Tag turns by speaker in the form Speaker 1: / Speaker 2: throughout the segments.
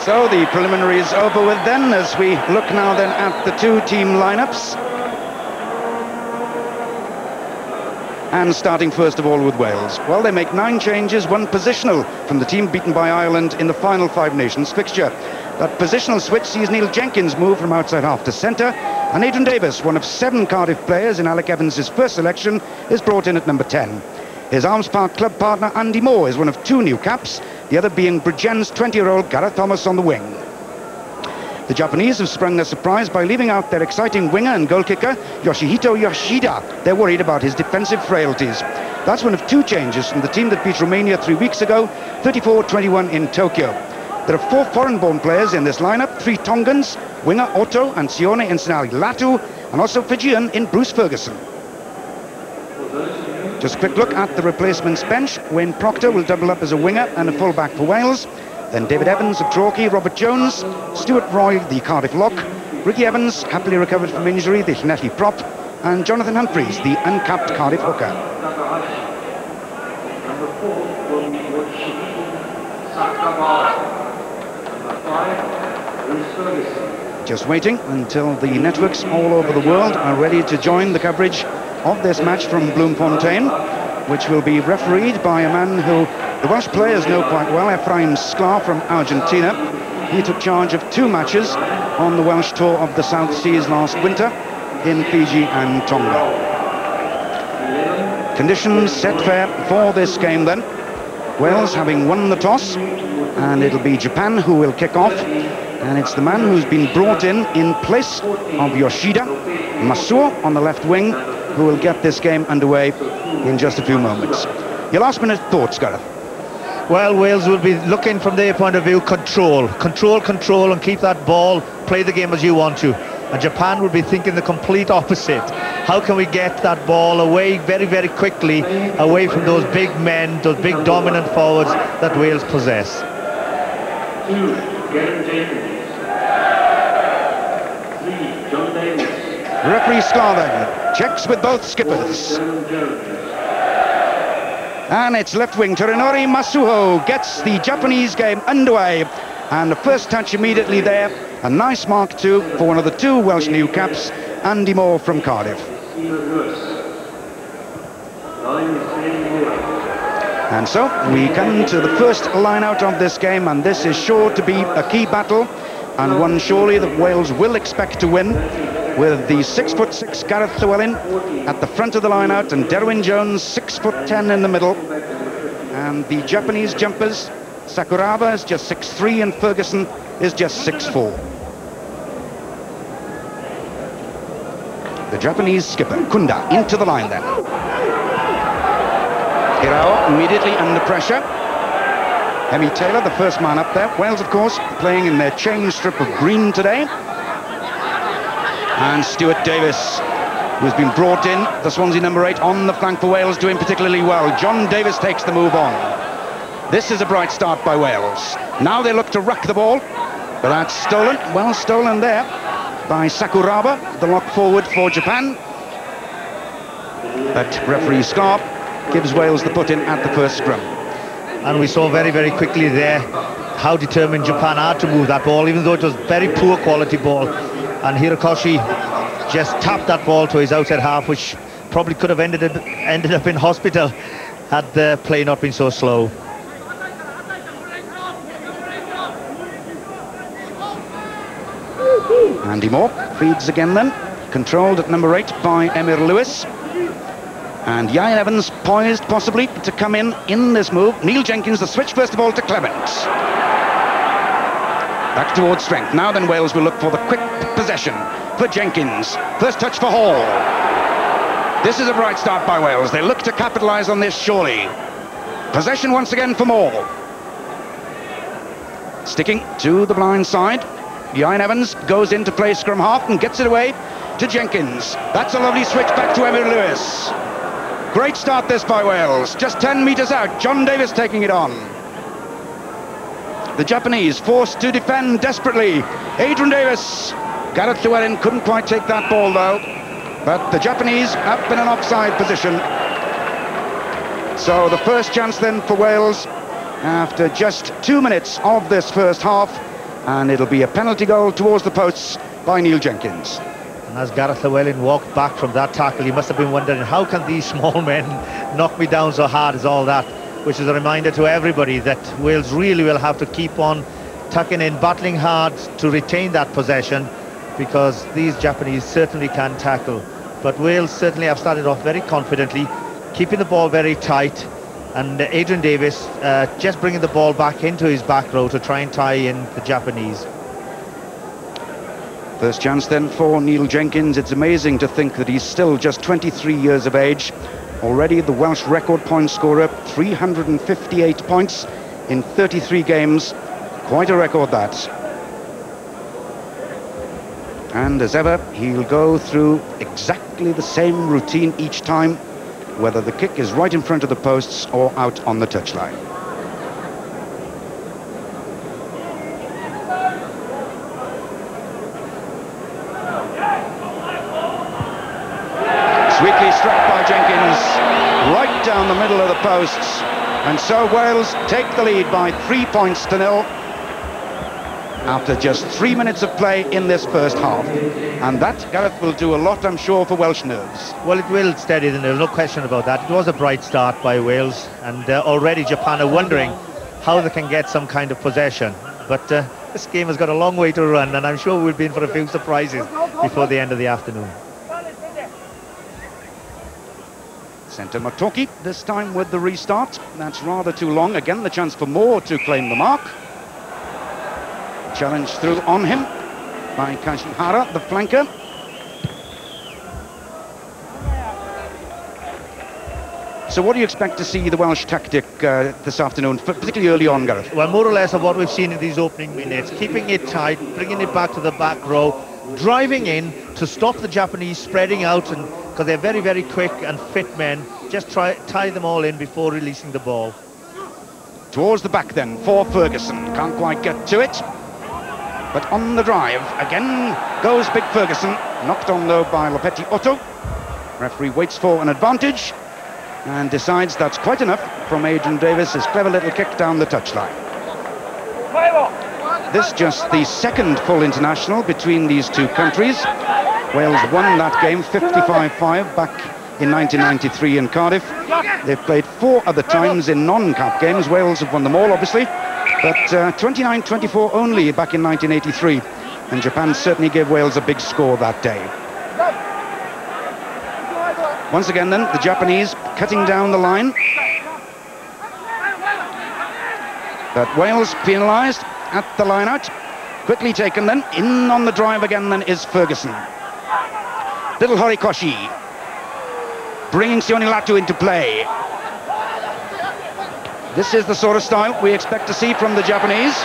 Speaker 1: So the preliminary is over with then, as we look now then at the two-team lineups. And starting first of all with Wales. Well, they make 9 changes, 1 positional from the team beaten by Ireland in the final Five Nations fixture. That positional switch sees Neil Jenkins move from outside half to centre, and Adrian Davies, one of 7 Cardiff players in Alec Evans' first selection, is brought in at number 10. His Arms Park club partner Andy Moore is one of 2 new caps, the other being Bridgend's 20-year-old Gareth Thomas on the wing. The Japanese have sprung a surprise by leaving out their exciting winger and goal kicker, Yoshihito Yoshida. They're worried about his defensive frailties. That's one of 2 changes from the team that beat Romania 3 weeks ago, 34-21 in Tokyo. There are 4 foreign-born players in this lineup, 3 Tongans, winger Otto and Sione Insinali Latu, and also Fijian in Bruce Ferguson. Just a quick look at the replacements bench. Wayne Proctor will double up as a winger and a full-back for Wales. Then David Evans of Torquay, Robert Jones, Stuart Roy, the Cardiff lock, Ricky Evans, happily recovered from injury, the Llanelli prop, and Jonathan Humphreys, the uncapped Cardiff hooker. Just waiting until the networks all over the world are ready to join the coverage of this match from Bloemfontein, which will be refereed by a man who the Welsh players know quite well, Efraim Sklar from Argentina. He took charge of 2 matches on the Welsh tour of the South Seas last winter in Fiji and Tonga. Conditions set fair for this game then. Wales having won the toss, and it'll be Japan who will kick off. And it's the man who's been brought in place of Yoshida, Masuo on the left wing, who will get this game underway in just a few moments. Your last minute thoughts, Gareth?
Speaker 2: Well, Wales will be looking from their point of view, control, and keep that ball, play the game as you want to. And Japan will be thinking the complete opposite. How can we get that ball away very, very quickly, away from those big men, those big dominant forwards that Wales possess?
Speaker 1: Referee Sklar then checks with both skippers. And it's left wing. Torinori Masuho gets the Japanese game underway. And the first touch immediately there. A nice mark too for one of the 2 Welsh new caps, Andy Moore from Cardiff. And so we come to the first line out of this game, and this is sure to be a key battle, and one surely that Wales will expect to win, with the 6'6" Gareth Llewellyn at the front of the line out, and Derwyn Jones 6'10" in the middle. And the Japanese jumpers, Sakuraba is just 6'3" and Ferguson is just 6'4". The Japanese skipper, Kunda, into the line then. Hirao immediately under pressure. Hemi Taylor, the first man up there. Wales, of course, playing in their change strip of green today. And Stuart Davis, who's been brought in, the Swansea number 8, on the flank for Wales, doing particularly well. John Davis takes the move on. This is a bright start by Wales. Now they look to ruck the ball, but that's stolen. Well stolen there by Sakuraba, the lock forward for Japan. But referee Sklar gives Wales the put in at the first scrum.
Speaker 2: And we saw very, very quickly there how determined Japan are to move that ball, even though it was very poor quality ball. And Hirokoshi just tapped that ball to his outside half, which probably could have ended up in hospital had the play not been so slow.
Speaker 1: Andy Moore feeds again then, controlled at number 8 by Emyr Lewis. And Ieuan Evans poised possibly to come in this move. Neil Jenkins, the switch first of all to Clement. Back towards strength. Now then Wales will look for the quick possession for Jenkins. First touch for Hall. This is a bright start by Wales. They look to capitalise on this surely. Possession once again for Moore. Sticking to the blind side. Ieuan Evans goes in to play scrum half and gets it away to Jenkins. That's a lovely switch back to Emyr Lewis. Great start this by Wales. Just 10 metres out. John Davis taking it on. The Japanese forced to defend desperately. Adrian Davis. Gareth Llewellyn couldn't quite take that ball though. But the Japanese up in an offside position. So the first chance then for Wales after just 2 minutes of this first half. and it'll be a penalty goal towards the posts by Neil Jenkins.
Speaker 2: And as Gareth Llewellyn walked back from that tackle, he must have been wondering, how can these small men knock me down so hard as all that? Which is a reminder to everybody that Wales really will have to keep on tucking in, battling hard to retain that possession, because these Japanese certainly can tackle. But Wales certainly have started off very confidently, keeping the ball very tight, and Adrian Davis just bringing the ball back into his back row to try and tie in the Japanese.
Speaker 1: First chance then for Neil Jenkins. It's amazing to think that he's still just 23 years of age. Already the Welsh record point scorer, 358 points in 33 games. Quite a record, that. And as ever, he'll go through exactly the same routine each time, whether the kick is right in front of the posts or out on the touchline. Sweetly struck by Jenkins, right down the middle of the posts. And so Wales take the lead by 3 points to 0 after just 3 minutes of play in this first half. And that, Gareth, will do a lot, I'm sure, for Welsh nerves.
Speaker 2: Well, it will steady the nerves, no question about that. It was a bright start by Wales, and already Japan are wondering how they can get some kind of possession. But this game has got a long way to run, and I'm sure we'll be in for a few surprises before the end of the afternoon.
Speaker 1: Centre Matoki, this time with the restart. That's rather too long. Again, the chance for Moore to claim the mark. Challenge through on him by Kashihara, the flanker. So what do you expect to see the Welsh tactic this afternoon, particularly early on, Gareth?
Speaker 2: Well, more or less of what we've seen in these opening minutes, keeping it tight, bringing it back to the back row, driving in to stop the Japanese spreading out, and because they're very, very quick and fit men, just tie them all in before releasing the ball.
Speaker 1: Towards the back then for Ferguson. Can't quite get to it. But on the drive, again goes Big Ferguson. Knocked on though by Lopetti Otto. Referee waits for an advantage and decides that's quite enough from Adrian Davis, his clever little kick down the touchline. This just the second full international between these two countries. Wales won that game 55-5 back in 1993 in Cardiff. They've played 4 other times in non-cup games. Wales have won them all, obviously, but 29-24 only back in 1983. And Japan certainly gave Wales a big score that day. Once again then, the Japanese cutting down the line. But Wales penalised at the line-out. Quickly taken then. In on the drive again then is Ferguson. Little Horikoshi bringing Sione Latu into play. This is the sort of style we expect to see from the Japanese.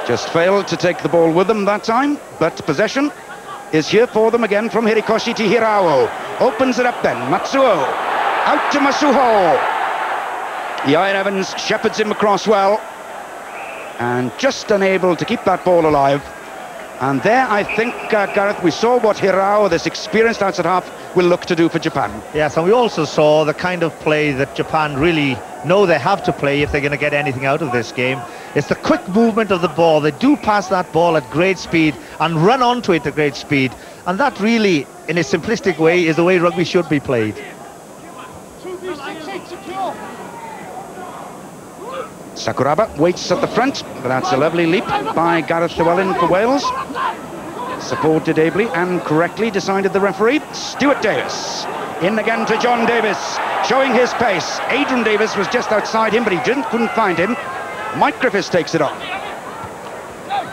Speaker 1: Just failed to take the ball with them that time, but possession is here for them again from Horikoshi to Hirao. Opens it up then, Matsuo. Out to Masuho. Ian Evans shepherds him across well, and just unable to keep that ball alive. And there, I think, Gareth, we saw what Hirao, this experienced outside half, will look to do for Japan.
Speaker 2: Yes, and we also saw the kind of play that Japan really know they have to play if they're going to get anything out of this game. It's the quick movement of the ball. They do pass that ball at great speed and run onto it at great speed. And that really, in a simplistic way, is the way rugby should be played.
Speaker 1: Sakuraba waits at the front, but that's a lovely leap by Gareth Llewellyn for Wales. Supported ably and correctly, decided the referee. Stuart Davis in again to John Davis, showing his pace. Adrian Davis was just outside him, but he couldn't find him. Mike Griffiths takes it on.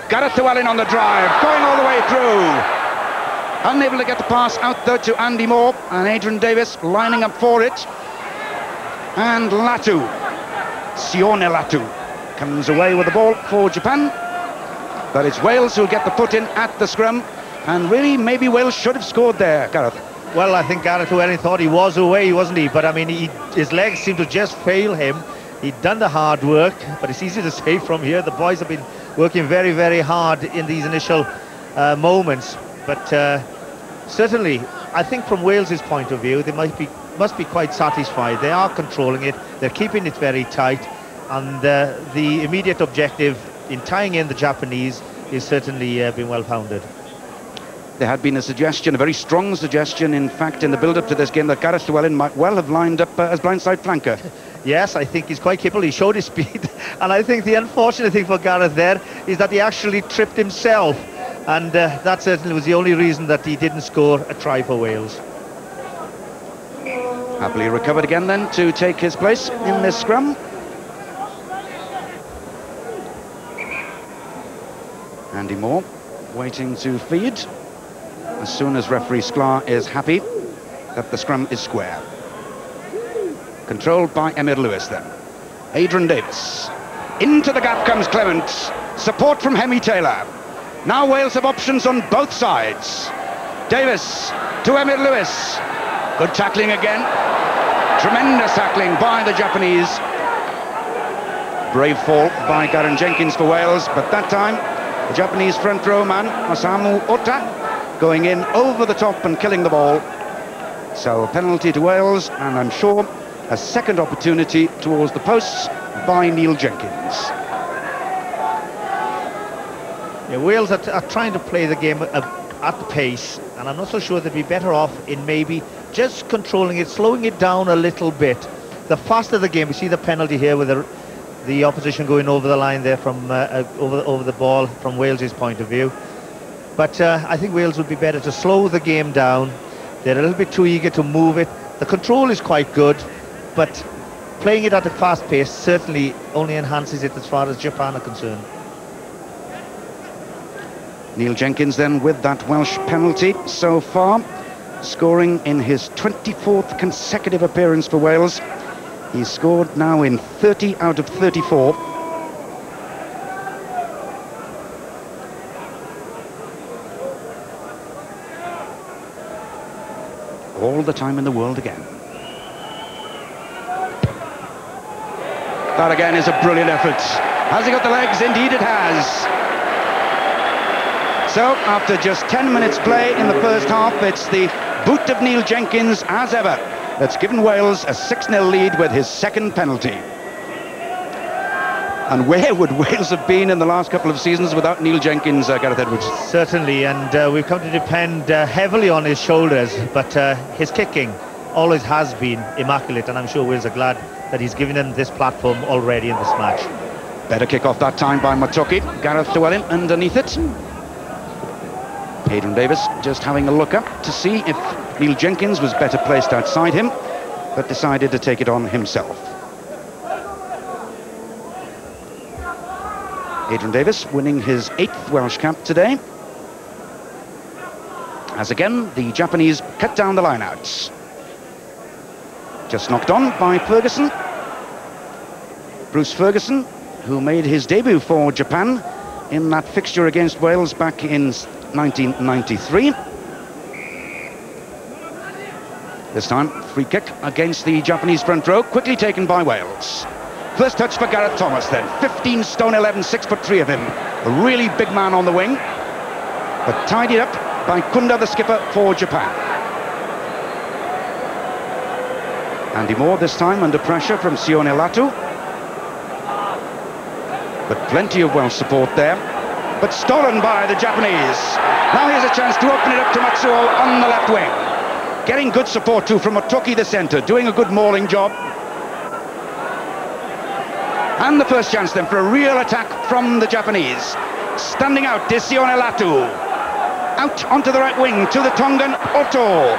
Speaker 1: Gareth Llewellyn on the drive, going all the way through. Unable to get the pass out though to Andy Moore, and Adrian Davis lining up for it. And Latu, Sione Latu, comes away with the ball for Japan. But it's Wales who'll get the put in at the scrum. And really, maybe Wales should have scored there, Gareth.
Speaker 2: Well, I think Gareth Llewellyn thought he was away, wasn't he? But I mean, his legs seemed to just fail him. He'd done the hard work, but it's easy to say from here. The boys have been working very, very hard in these initial moments. But certainly, I think from Wales's point of view, they must be quite satisfied. They are controlling it. They're keeping it very tight. And the immediate objective in tying in the Japanese is certainly been well founded.
Speaker 1: There had been a suggestion, a very strong suggestion, in fact, in the build-up to this game, that Gareth Llewellyn might well have lined up as blindside flanker.
Speaker 2: Yes, I think he's quite capable. He showed his speed. And I think the unfortunate thing for Gareth there is that he actually tripped himself. And that certainly was the only reason that he didn't score a try for Wales.
Speaker 1: Happily recovered again then to take his place in this scrum. Andy Moore waiting to feed as soon as referee Sklar is happy that the scrum is square. Controlled by Emyr Lewis then. Adrian Davis. Into the gap comes Clement. Support from Hemi Taylor. Now Wales have options on both sides. Davis to Emyr Lewis. Good tackling again. Tremendous tackling by the Japanese. Brave fall by Garen Jenkins for Wales, but that time the Japanese front row man, Osamu Ota, going in over the top and killing the ball. So a penalty to Wales, and I'm sure a second opportunity towards the posts by Neil Jenkins.
Speaker 2: Yeah, Wales are trying to play the game at the pace, and I'm not so sure they'd be better off in maybe just controlling it, slowing it down a little bit. The faster the game, we see the penalty here with the opposition going over the line there from over the ball from Wales's point of view. But I think Wales would be better to slow the game down. They're a little bit too eager to move it. The control is quite good, but playing it at a fast pace certainly only enhances it as far as Japan are concerned.
Speaker 1: Neil Jenkins then with that Welsh penalty so far, scoring in his 24th consecutive appearance for Wales. He's scored now in 30 out of 34. All the time in the world again. That again is a brilliant effort. Has he got the legs? Indeed it has. So, after just 10 minutes play in the first half, it's the boot of Neil Jenkins, as ever, that's given Wales a 6-0 lead with his second penalty. And where would Wales have been in the last couple of seasons without Neil Jenkins, Gareth Edwards?
Speaker 2: Certainly, and we've come to depend heavily on his shoulders, but his kicking always has been immaculate, and I'm sure Wales are glad that he's given them this platform already in this match.
Speaker 1: Better kick off that time by Matoki. Gareth Llewellyn underneath it. Adrian Davis just having a look up to see if Neil Jenkins was better placed outside him, but decided to take it on himself. Adrian Davis winning his 8th Welsh cap today, as again the Japanese cut down the lineouts. Just knocked on by Ferguson. Bruce Ferguson, who made his debut for Japan in that fixture against Wales back in 1993. This time, free kick against the Japanese front row, quickly taken by Wales. First touch for Gareth Thomas then, 15 stone 11, 6'3" of him. A really big man on the wing, but tidied up by Kunda, the skipper for Japan. Andy Moore this time under pressure from Sione Latu. But plenty of Welsh support there. But stolen by the Japanese. Now here's a chance to open it up to Matsuo on the left wing. Getting good support too from Otoki, the centre, doing a good mauling job. And the first chance then for a real attack from the Japanese. Standing out is Sione Latu. Out onto the right wing to the Tongan Otto.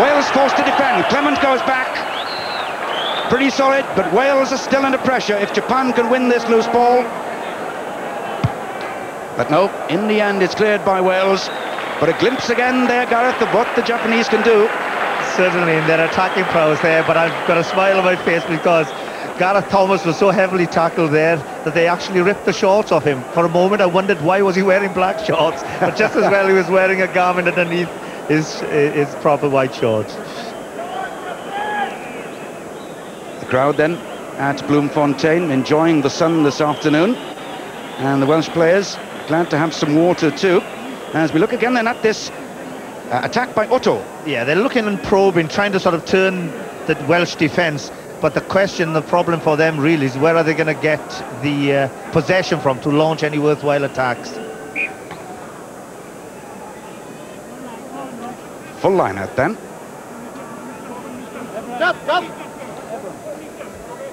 Speaker 1: Wales forced to defend. Clement goes back. Pretty solid, but Wales are still under pressure if Japan can win this loose ball. But no, in the end it's cleared by Wales. But a glimpse again there, Gareth, of what the Japanese can do.
Speaker 2: Certainly in their attacking prowess there, but I've got a smile on my face because Gareth Thomas was so heavily tackled there that they actually ripped the shorts off him. For a moment I wondered why was he wearing black shorts, but just as well he was wearing a garment underneath his proper white shorts.
Speaker 1: The crowd then at Bloemfontein enjoying the sun this afternoon, and the Welsh players glad to have some water too, as we look again then at this attack by Otto.
Speaker 2: Yeah, they're looking and probing, trying to sort of turn the Welsh defence But the question, the problem for them really is where are they going to get the possession from to launch any worthwhile attacks?
Speaker 1: Full line out then.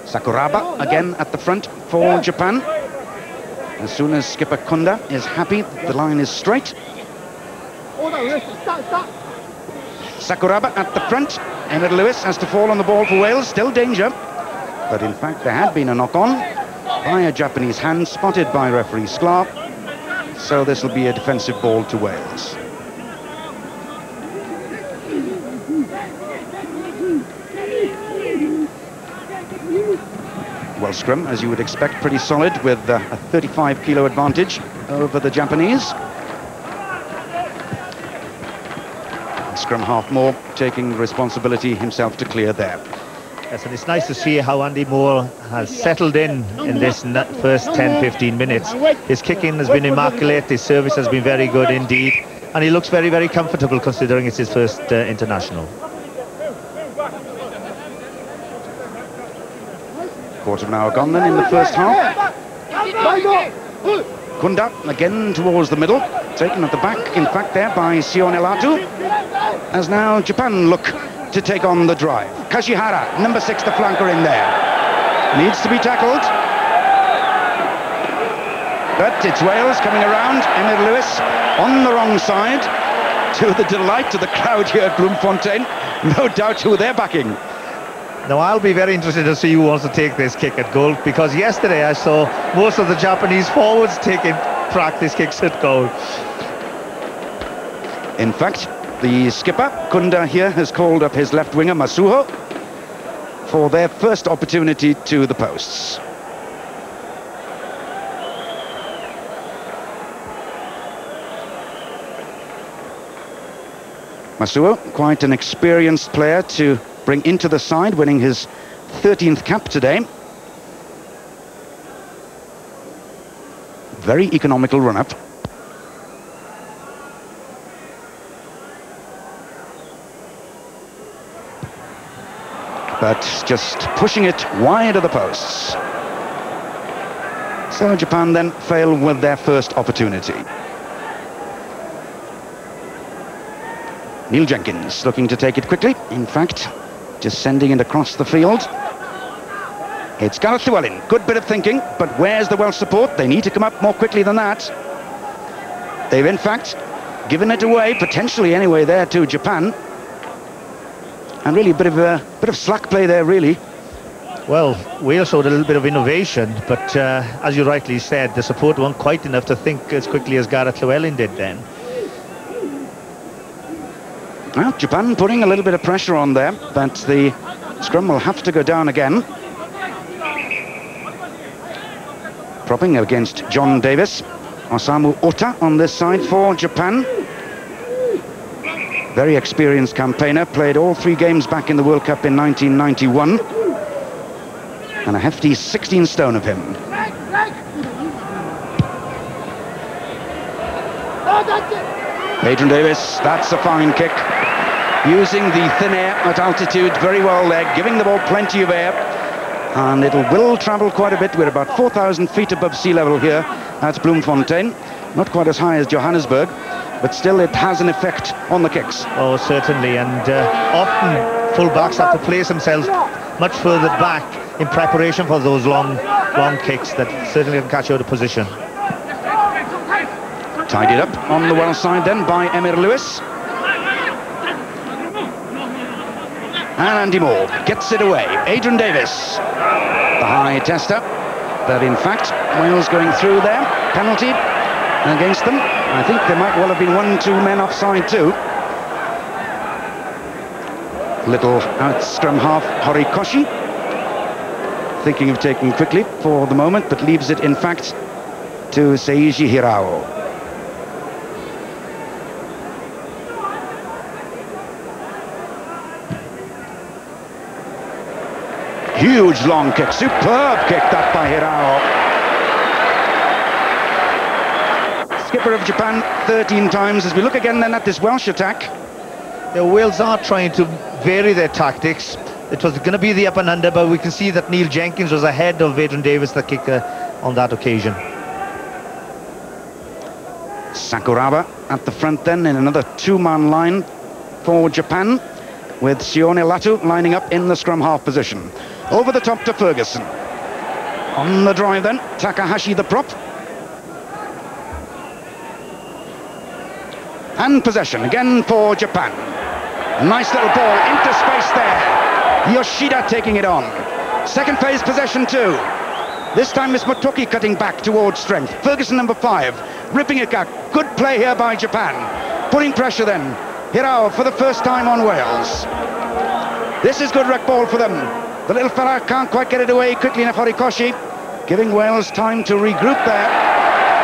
Speaker 1: Sakuraba again at the front for Japan. As soon as skipper Kunda is happy, the line is straight. Sakuraba at the front. Emmett Lewis has to fall on the ball for Wales. Still danger. But in fact, there had been a knock-on by a Japanese hand spotted by referee Sklar. So this will be a defensive ball to Wales. Well, scrum, as you would expect, pretty solid with a 35-kilo advantage over the Japanese. Scrum half more taking responsibility himself to clear there.
Speaker 2: Yes, and it's nice to see how Andy Moore has settled in this first 10-15 minutes. His kicking has been immaculate, his service has been very good indeed, and he looks very, very comfortable considering it's his first international.
Speaker 1: Quarter of an hour gone then in the first half. Kunda again towards the middle, taken at the back, in fact, there by Sion Elatu. As now Japan look to take on the drive. Kashihara, number 6, the flanker in there. Needs to be tackled. But it's Wales coming around. Emmett Lewis on the wrong side, to the delight of the crowd here at Bloemfontein. No doubt who they're backing.
Speaker 2: Now, I'll be very interested to see who wants to take this kick at goal, because yesterday I saw most of the Japanese forwards taking practice kicks at goal.
Speaker 1: In fact, the skipper, Kunda, here has called up his left winger, Masuho, for their first opportunity to the posts. Masuo, quite an experienced player to bring into the side, winning his 13th cap today. Very economical run-up. But just pushing it wide of the posts. So Japan then fail with their first opportunity. Neil Jenkins looking to take it quickly. In fact, just sending it across the field. It's Gareth Llewellyn. Good bit of thinking, but where's the Welsh support? They need to come up more quickly than that. They've in fact given it away, potentially anyway, there to Japan. And really a bit of slack play there, really.
Speaker 2: Well, Wales showed a little bit of innovation, but as you rightly said, the support weren't quite enough to think as quickly as Gareth Llewellyn did then.
Speaker 1: Well, Japan putting a little bit of pressure on there, but the scrum will have to go down again. Propping against John Davis. Osamu Ota on this side for Japan. Very experienced campaigner, played all 3 games back in the World Cup in 1991. And a hefty 16 stone of him. Adrian Davis, that's a fine kick. Using the thin air at altitude very well there, giving the ball plenty of air. And it will travel quite a bit. We're about 4,000 feet above sea level here at Bloemfontein. Not quite as high as Johannesburg, but still it has an effect on the kicks.
Speaker 2: Oh, certainly, and often full-backs have to place themselves much further back in preparation for those long kicks that certainly can catch you out of position.
Speaker 1: Tidied up on the Welsh side then by Emyr Lewis. And Andy Moore gets it away. Adrian Davis, the high tester. But in fact, Wales going through there. Penalty against them. I think there might well have been 1-2 men offside too. Little out scrum half Horikoshi. Thinking of taking quickly for the moment, but leaves it in fact to Seiji Hirao. Huge long kick, superb kick that by Hirao. Skipper of Japan 13 times. As we look again then at this Welsh attack.
Speaker 2: The Wales are trying to vary their tactics. it was going to be the up and under, but we can see that Neil Jenkins was ahead of Adrian Davis, the kicker, on that occasion.
Speaker 1: Sakuraba at the front then in another two-man line for Japan, with Sione Latu lining up in the scrum half position. Over the top to Ferguson. On the drive then, Takahashi the prop. And possession again for Japan. Nice little ball into space there. Yoshida taking it on. Second phase possession too. This time Miss Motoki cutting back towards strength. Ferguson number 5, ripping it back. Good play here by Japan. Putting pressure then. Hirao for the first time on Wales. This is good rec ball for them. The little fella can't quite get it away quickly enough, Horikoshi, giving Wales time to regroup there.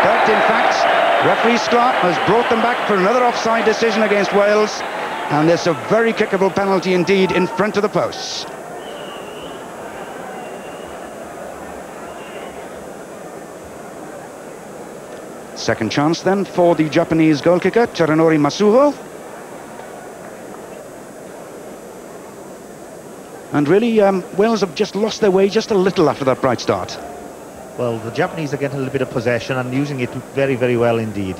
Speaker 1: But in fact, referee Scott has brought them back for another offside decision against Wales. And there's a very kickable penalty indeed in front of the posts. Second chance then for the Japanese goal kicker, Taranori Masuho. And really, Wales have just lost their way just a little after that bright start.
Speaker 2: Well, the Japanese are getting a little bit of possession and using it very, very well indeed.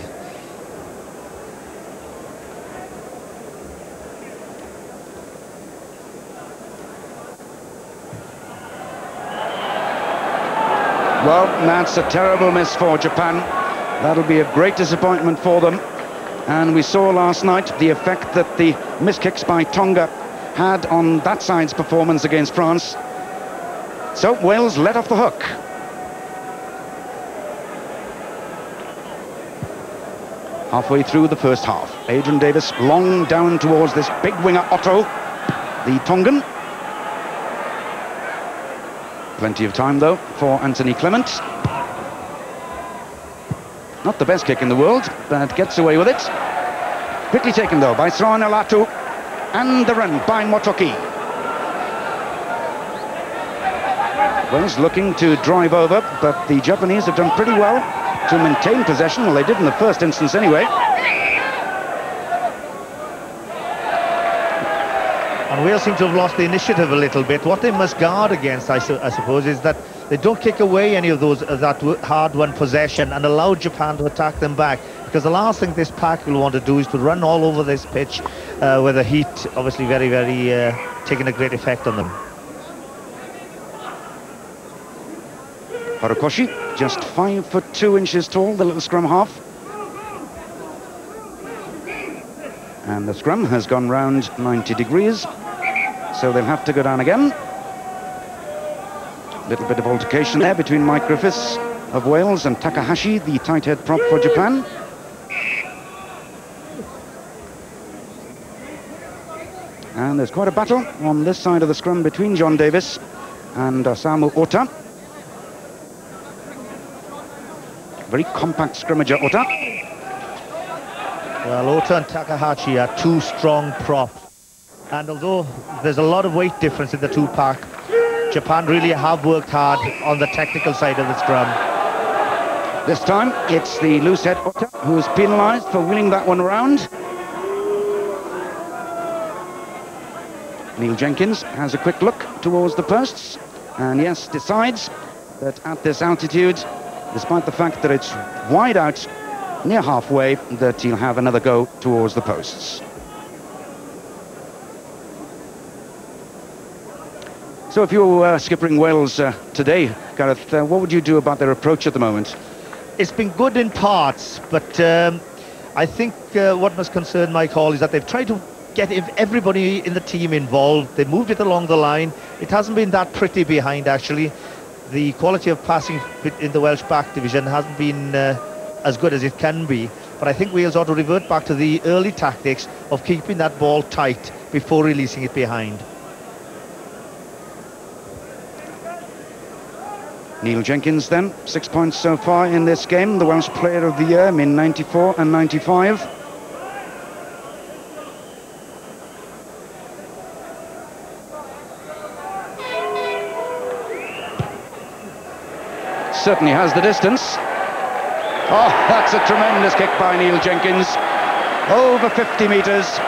Speaker 1: Well, that's a terrible miss for Japan. That'll be a great disappointment for them. And we saw last night the effect that the missed kicks by Tonga had on that side's performance against France. So Wales let off the hook. Halfway through the first half, Adrian Davis long down towards this big winger Otto, the Tongan. Plenty of time though for Anthony Clement. Not the best kick in the world, but gets away with it. Quickly taken though by Sione Latu. And the run by Motoki. Wales looking to drive over, but the Japanese have done pretty well to maintain possession. Well, they did in the first instance anyway.
Speaker 2: And Wales seem to have lost the initiative a little bit. What they must guard against, I suppose, is that they don't kick away any of those that hard-won possession and allow Japan to attack them back. Because the last thing this pack will want to do is to run all over this pitch where the heat obviously very, very taking a great effect on them.
Speaker 1: Horikoshi, just 5'2" tall, the little scrum half. And the scrum has gone round 90 degrees, so they'll have to go down again. A little bit of altercation there between Mike Griffiths of Wales and Takahashi, the tight head prop for Japan. And there's quite a battle on this side of the scrum between John Davis and Osamu Ota. Very compact scrummager, Ota.
Speaker 2: Well, Ota and Takahashi are two strong props. And although there's a lot of weight difference in the two pack, Japan really have worked hard on the technical side of the scrum.
Speaker 1: This time, it's the loose head Ota who is penalised for wheeling that one around. Neil Jenkins has a quick look towards the posts and yes, decides that at this altitude, despite the fact that it's wide out near halfway, that he'll have another go towards the posts. So if you were skippering Wales today, Gareth, what would you do about their approach at the moment?
Speaker 2: It's been good in parts, but I think what must concern Mike Hall is that they've tried to get everybody in the team involved. They moved it along the line. It hasn't been that pretty behind, actually. The quality of passing in the Welsh back division hasn't been as good as it can be. But I think Wales ought to revert back to the early tactics of keeping that ball tight before releasing it behind.
Speaker 1: Neil Jenkins then, 6 points so far in this game, the Welsh Player of the Year in 94 and 95. Certainly has the distance. Oh, that's a tremendous kick by Neil Jenkins. Over 50 metres.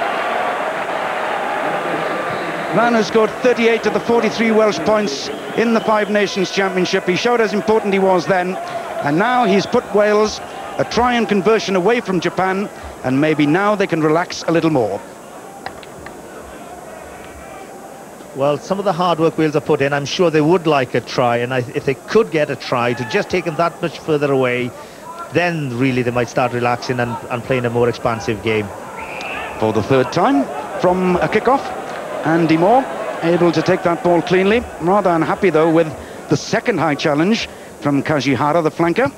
Speaker 1: Man who scored 38 of the 43 Welsh points in the Five Nations Championship. He showed how important he was then, and now he's put Wales a try and conversion away from Japan, and maybe now they can relax a little more.
Speaker 2: Well, some of the hard work Wales have put in, I'm sure they would like a try, and if they could get a try to just take them that much further away, then really they might start relaxing and playing a more expansive game.
Speaker 1: For the third time from a kick-off, Andy Moore able to take that ball cleanly. Rather unhappy though with the second high challenge from Kajihara, the flanker.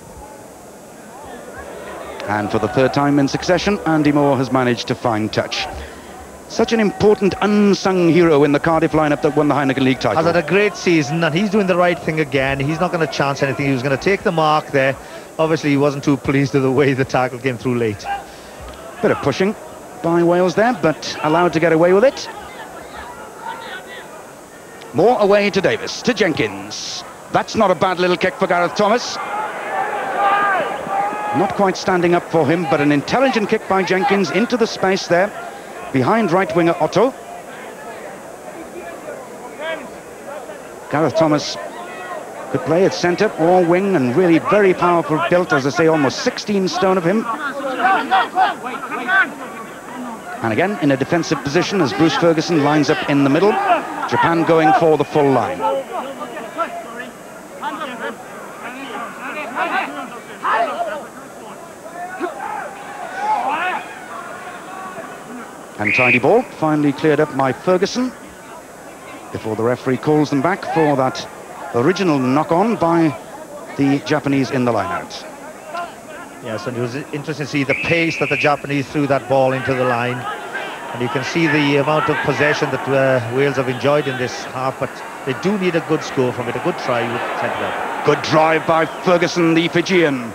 Speaker 1: And for the third time in succession, Andy Moore has managed to find touch. Such an important unsung hero in the Cardiff lineup that won the Heineken League title.
Speaker 2: Has had a great season, and he's doing the right thing again. He's not going to chance anything. He was going to take the mark there. Obviously, he wasn't too pleased with the way the tackle came through late.
Speaker 1: Bit of pushing by Wales there, but allowed to get away with it. Moore away to Davis, to Jenkins. That's not a bad little kick for Gareth Thomas. Not quite standing up for him, but an intelligent kick by Jenkins into the space there, behind right winger Otto. Gareth Thomas could play at centre or wing, and really very powerful built, as I say, almost 16 stone of him. And again in a defensive position as Bruce Ferguson lines up in the middle. Japan going for the full line. And tidy ball, finally cleared up by Ferguson before the referee calls them back for that original knock-on by the Japanese in the line-out.
Speaker 2: Yes, and it was interesting to see the pace that the Japanese threw that ball into the line. And you can see the amount of possession that Wales have enjoyed in this half, but they do need a good score from it, a good try with centre-back.
Speaker 1: Good drive by Ferguson, the Fijian.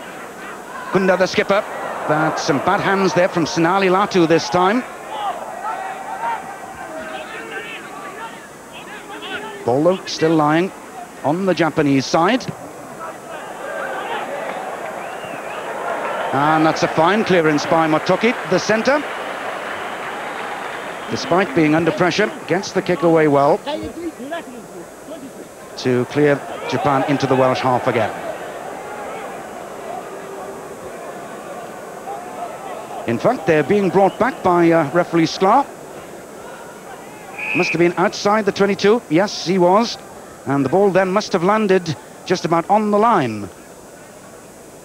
Speaker 1: Kunda, the skipper. That's some bad hands there from Sinali Latu this time. Ball, though, still lying on the Japanese side. And that's a fine clearance by Motoki, the centre. Despite being under pressure, gets the kick away well to clear Japan into the Welsh half again. In fact, they're being brought back by referee Sklar. Must have been outside the 22. Yes, he was. And the ball then must have landed just about on the line.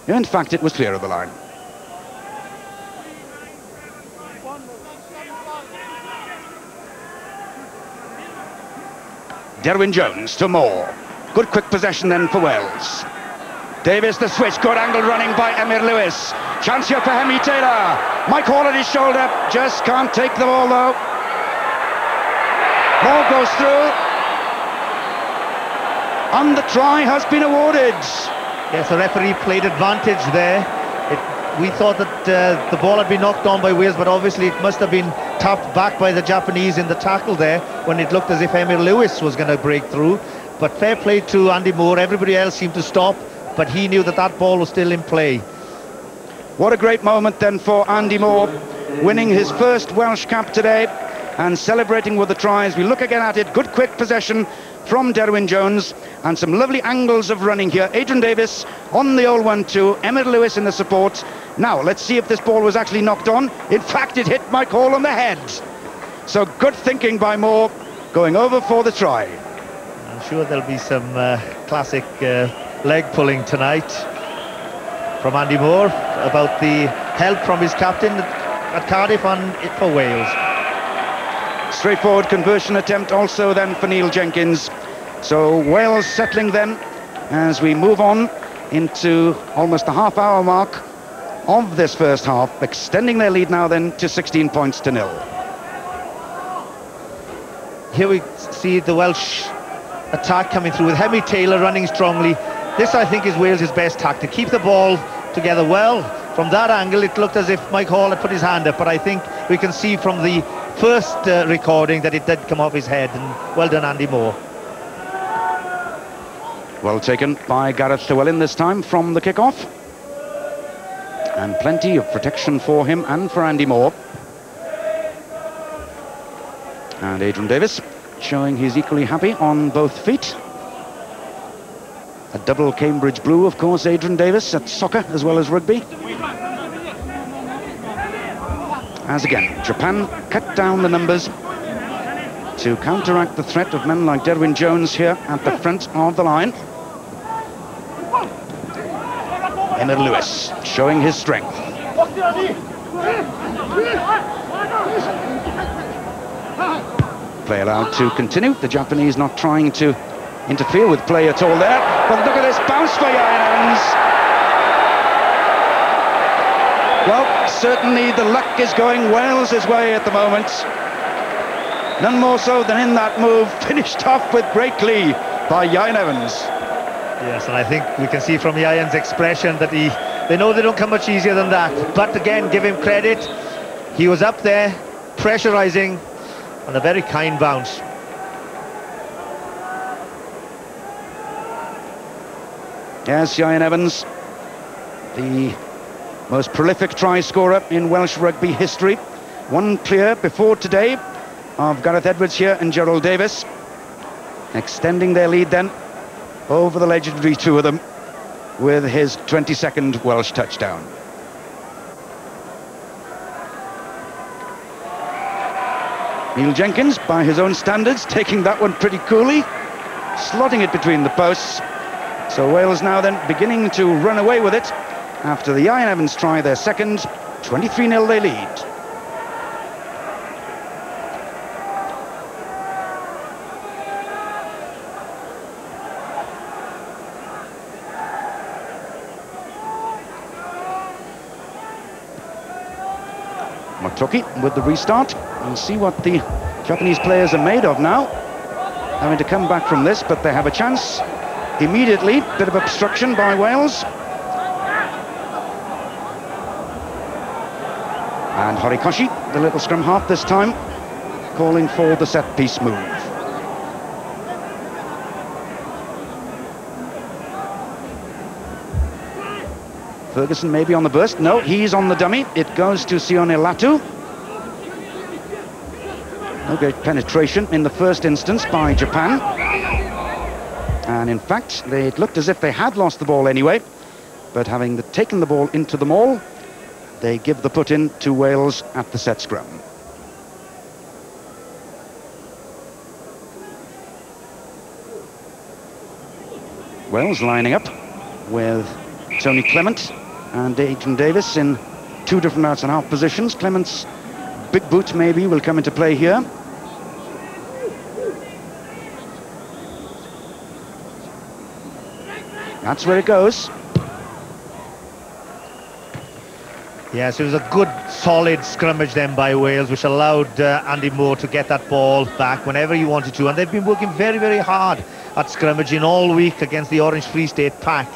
Speaker 1: In fact, it was clear of the line. Derwyn Jones to Moore. Good quick possession then for Wales. Davis the switch, good angle running by Emyr Lewis. Chance here for Hemi Taylor. Mike Hall at his shoulder, just can't take the ball though. Moore goes through. And the try has been awarded.
Speaker 2: Yes, the referee played advantage there. We thought that the ball had been knocked on by Wales, but obviously it must have been tapped back by the Japanese in the tackle there when it looked as if Emyr Lewis was going to break through. But fair play to Andy Moore. Everybody else seemed to stop, but he knew that that ball was still in play.
Speaker 1: What a great moment then for Andy Moore, winning his first Welsh cap today and celebrating with the tries. We look again at it. Good quick possession from Derwyn Jones and some lovely angles of running here. Adrian Davis on the old 1-2, Emyr Lewis in the support. Now let's see if this ball was actually knocked on. In fact, it hit Mike Hall on the head. So good thinking by Moore, going over for the try.
Speaker 2: I'm sure there'll be some classic leg pulling tonight from Andy Moore about the help from his captain at Cardiff and for Wales.
Speaker 1: Straightforward conversion attempt also then for Neil Jenkins. So Wales settling then as we move on into almost the half-hour mark of this first half, extending their lead now then to 16 points to 0.
Speaker 2: Here we see the Welsh attack coming through with Hemi Taylor running strongly. This, I think, is Wales' best tactic. Keep the ball together well. From that angle, it looked as if Mike Hall had put his hand up, but I think we can see from the first recording that it did come off his head, and well done, Andy Moore.
Speaker 1: Well taken by Gareth Llewellyn this time from the kick-off. And plenty of protection for him and for Andy Moore. And Adrian Davis showing he's equally happy on both feet. A double Cambridge blue, of course, Adrian Davis, at soccer as well as rugby. As again, Japan cut down the numbers to counteract the threat of men like Derwin Jones here at the front of the line. Emmett Lewis showing his strength. Play allowed to continue. The Japanese not trying to interfere with play at all there. But look at this bounce for Ian Evans. Well, certainly the luck is going Wales' way at the moment. None more so than in that move, finished off with great glee by Ian Evans.
Speaker 2: Yes, and I think we can see from Ian's expression that they know they don't come much easier than that. But again, give him credit. He was up there, pressurising, and a very kind bounce.
Speaker 1: Yes, Ian Evans, the most prolific try scorer in Welsh rugby history. One clear before today of Gareth Edwards here and Gerald Davis, extending their lead then over the legendary two of them with his 22nd Welsh touchdown. Neil Jenkins, by his own standards, taking that one pretty coolly, slotting it between the posts. So Wales now then beginning to run away with it after the Ian Evans try, their second. 23-0 they lead. Motoki with the restart. We'll see what the Japanese players are made of now, having to come back from this, but they have a chance immediately. Bit of obstruction by Wales. And Horikoshi, the little scrum half this time, calling for the set-piece move. Ferguson maybe on the burst. No, he's on the dummy. It goes to Sione Latu. No great penetration in the first instance by Japan. And in fact, it looked as if they had lost the ball anyway. But having taken the ball into the maul, they give the put-in to Wales at the set scrum. Wales lining up with Tony Clement and Adrian Davis in two different outs and half positions. Clement's big boot maybe will come into play here. That's where it goes.
Speaker 2: Yes, it was a good, solid scrummage then by Wales, which allowed Andy Moore to get that ball back whenever he wanted to. And they've been working very, very hard at scrummaging all week against the Orange Free State pack.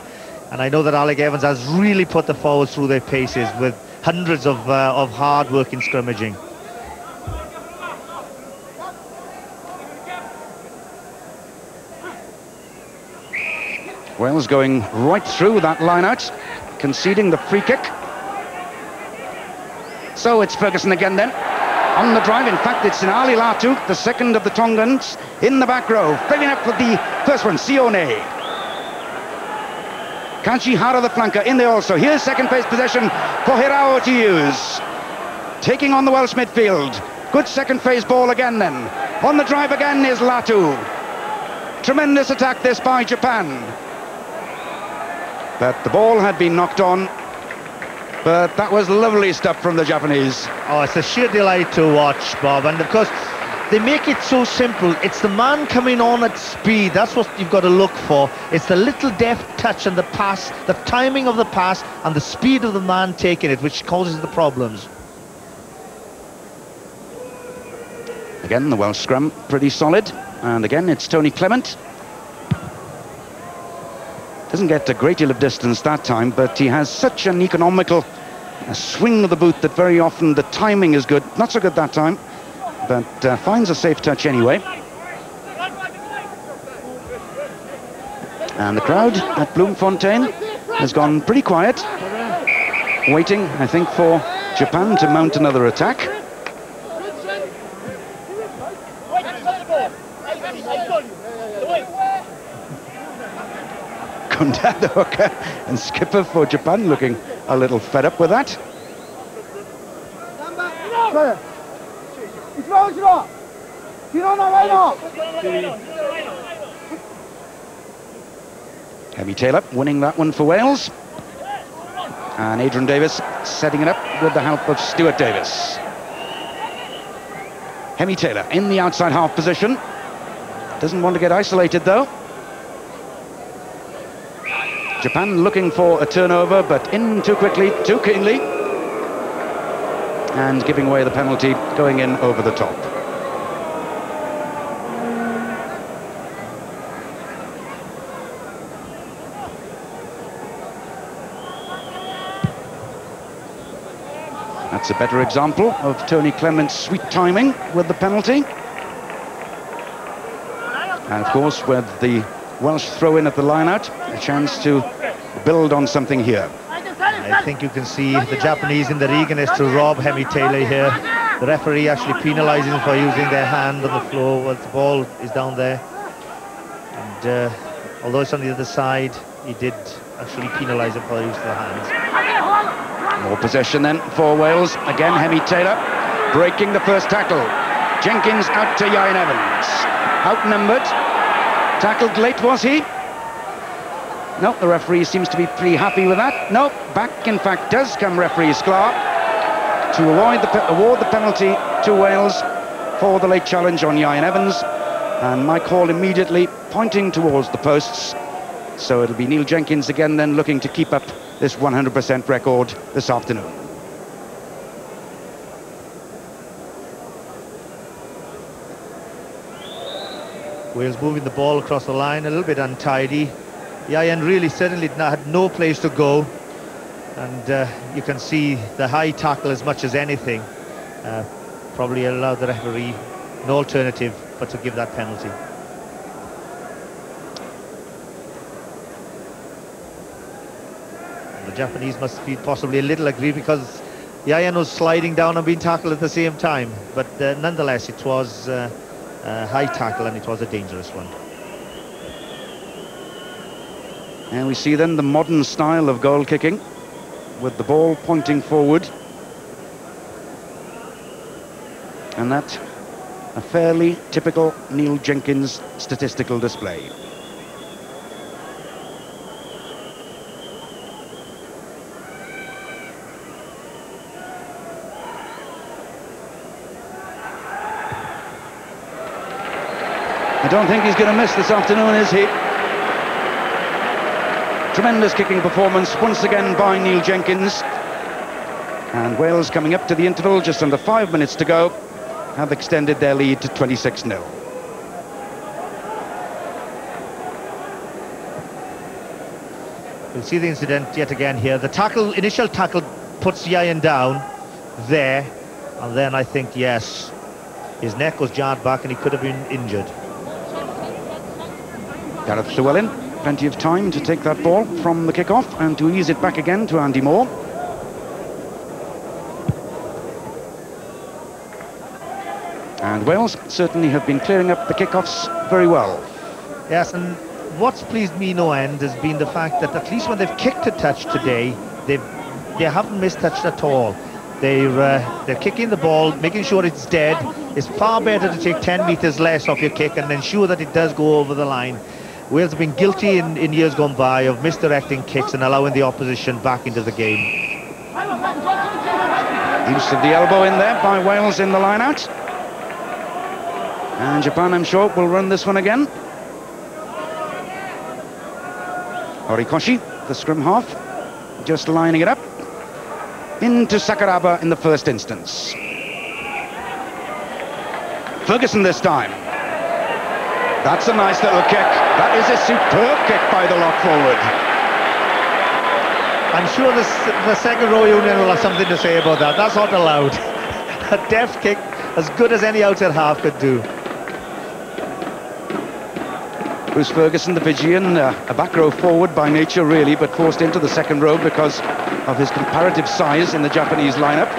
Speaker 2: And I know that Alec Evans has really put the forwards through their paces with hundreds of hard-working scrummaging.
Speaker 1: Wales going right through that line-out, conceding the free kick. So it's Ferguson again then, on the drive. In fact, it's Ali Latu, the second of the Tongans, in the back row, filling up with the first one, Sione. Kanchi Hara, the flanker, in there also. Here's second phase possession for Hirao to use. Taking on the Welsh midfield. Good second phase ball again then. On the drive again is Latu. Tremendous attack this by Japan. But the ball had been knocked on. But that was lovely stuff from the Japanese.
Speaker 2: Oh, it's a sheer delight to watch, Bob. And of course, they make it so simple. It's the man coming on at speed. That's what you've got to look for. It's the little deft touch and the pass, the timing of the pass and the speed of the man taking it, which causes the problems.
Speaker 1: Again, the Welsh scrum pretty solid. And again, it's Tony Clement. Doesn't get a great deal of distance that time, but he has such an economical swing of the boot that very often the timing is good. Not so good that time, but finds a safe touch anyway. And the crowd at Bloemfontein has gone pretty quiet, waiting, I think, for Japan to mount another attack. Kunda, the hooker and skipper for Japan, looking a little fed up with that. Hemi Taylor winning that one for Wales. And Adrian Davis setting it up with the help of Stuart Davis. Hemi Taylor in the outside half position. Doesn't want to get isolated though. Japan looking for a turnover, but in too quickly, too keenly. And giving away the penalty, going in over the top. That's a better example of Tony Clement's sweet timing with the penalty. And of course, with the Welsh throw-in at the line-out, a chance to build on something here.
Speaker 2: I think you can see the Japanese in their eagerness to rob Hemi Taylor here. The referee actually penalises them for using their hand on the floor while the ball is down there. And although it's on the other side, he did actually penalise him for the use of the hands.
Speaker 1: More possession then for Wales. Again, Hemi Taylor breaking the first tackle. Jenkins out to Ieuan Evans. Outnumbered. Tackled late, was he? No, the referee seems to be pretty happy with that. No, back in fact does come referee Sklar to award the penalty to Wales for the late challenge on Ieuan Evans. And Mike Hall immediately pointing towards the posts. So it'll be Neil Jenkins again then looking to keep up this 100% record this afternoon.
Speaker 2: Wales moving the ball across the line, a little bit untidy. Ieuan really certainly had no place to go, and you can see the high tackle as much as anything probably allowed the referee no alternative but to give that penalty. And the Japanese must be possibly a little aggrieved because Ieuan was sliding down and being tackled at the same time, but nonetheless it was a high tackle and it was a dangerous one.
Speaker 1: And we see then the modern style of goal kicking with the ball pointing forward. And that a fairly typical Neil Jenkins statistical display. I don't think he's going to miss this afternoon, is he? Tremendous kicking performance once again by Neil Jenkins. And Wales coming up to the interval, just under 5 minutes to go, have extended their lead to 26-0.
Speaker 2: We'll see the incident yet again here. The tackle, initial tackle, puts Ieuan down there, and then I think, yes, his neck was jarred back and he could have been injured.
Speaker 1: Gareth Llewellyn, plenty of time to take that ball from the kick-off and to ease it back again to Andy Moore. And Wales certainly have been clearing up the kick-offs very well.
Speaker 2: Yes, and what's pleased me no end has been the fact that at least when they've kicked a touch today, they haven't mistouched at all. They're kicking the ball, making sure it's dead. It's far better to take 10 metres less off your kick and ensure that it does go over the line. Wales have been guilty in years gone by of misdirecting kicks and allowing the opposition back into the game.
Speaker 1: Use of the elbow in there by Wales in the line-out. And Japan, I'm sure, will run this one again. Horikoshi, the scrum half, just lining it up. Into Sakuraba in the first instance. Ferguson this time. That's a nice little kick. That is a superb kick by the lock forward.
Speaker 2: I'm sure the second row union will have something to say about that. That's not allowed. A deft kick as good as any outside half could do.
Speaker 1: Bruce Ferguson, the Fijian, a back row forward by nature really, but forced into the second row because of his comparative size in the Japanese lineup.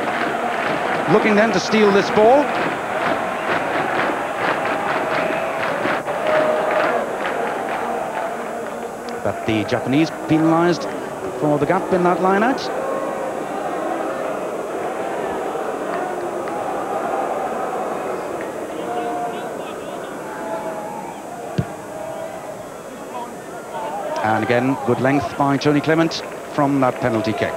Speaker 1: Looking then to steal this ball. But the Japanese penalised for the gap in that line-out. And again, good length by Tony Clement from that penalty kick.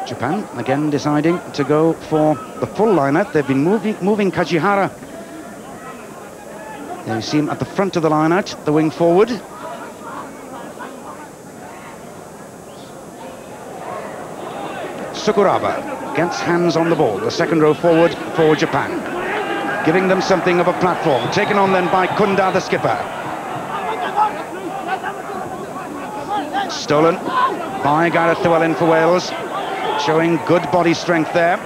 Speaker 1: Japan again deciding to go for the full line-out. They've been moving Kajihara. There you see him at the front of the line-out, the wing forward. Sakuraba gets hands on the ball, the second row forward for Japan, giving them something of a platform, taken on then by Kunda, the skipper. Stolen by Gareth Llewellyn for Wales, showing good body strength there.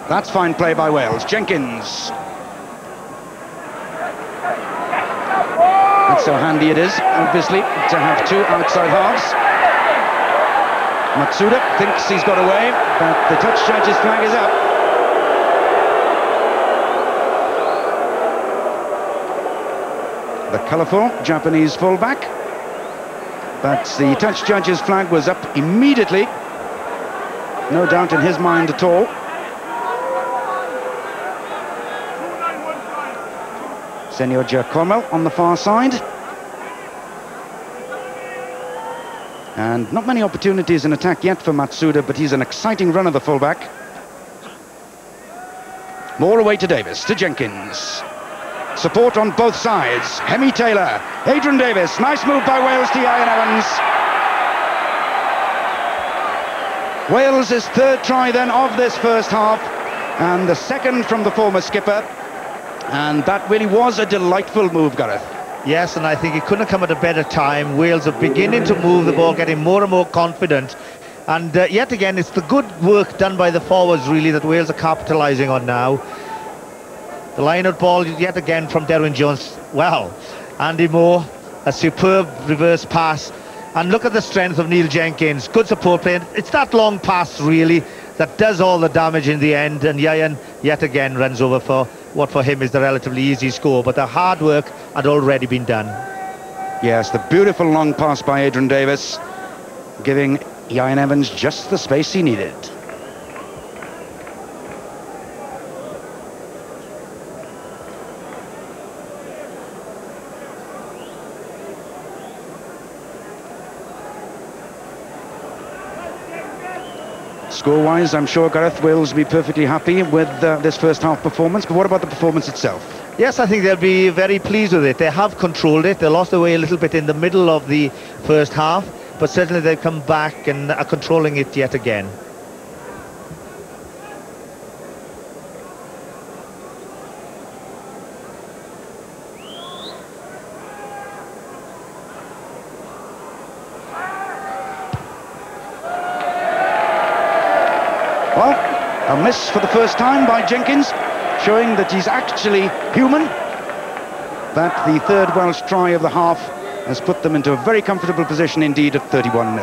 Speaker 1: That's fine play by Wales. Jenkins. That's how handy it is, obviously, to have two outside halves. Matsuda thinks he's got away, but the touch judge's flag is up. The colourful Japanese fullback, but the touch judge's flag was up immediately. No doubt in his mind at all. Senor Giacomo on the far side. And not many opportunities in attack yet for Matsuda, but he's an exciting runner, the fullback. More away to Davis, to Jenkins. Support on both sides. Hemi Taylor, Adrian Davis. Nice move by Wales to Ian Evans. Wales' third try then of this first half, and the second from the former skipper. And that really was a delightful move, Gareth.
Speaker 2: Yes, and I think it couldn't have come at a better time. Wales are beginning to move the ball, getting more and more confident. And yet again, it's the good work done by the forwards, really, that Wales are capitalising on now. The line-out ball, yet again, from Derwyn Jones. Well, Andy Moore, a superb reverse pass. And look at the strength of Neil Jenkins. Good support play. It's that long pass, really, that does all the damage in the end. And Yayan, yet again, runs over for what for him is the relatively easy score. But the hard work had already been done.
Speaker 1: Yes, the beautiful long pass by Adrian Davis, giving Ian Evans just the space he needed. Score-wise, I'm sure Gareth Wales will be perfectly happy with this first half performance, but what about the performance itself?
Speaker 2: Yes, I think they'll be very pleased with it. They have controlled it. They lost their way a little bit in the middle of the first half, but certainly they've come back and are controlling it yet again.
Speaker 1: A miss for the first time by Jenkins, showing that he's actually human. That the third Welsh try of the half has put them into a very comfortable position indeed at 31-0.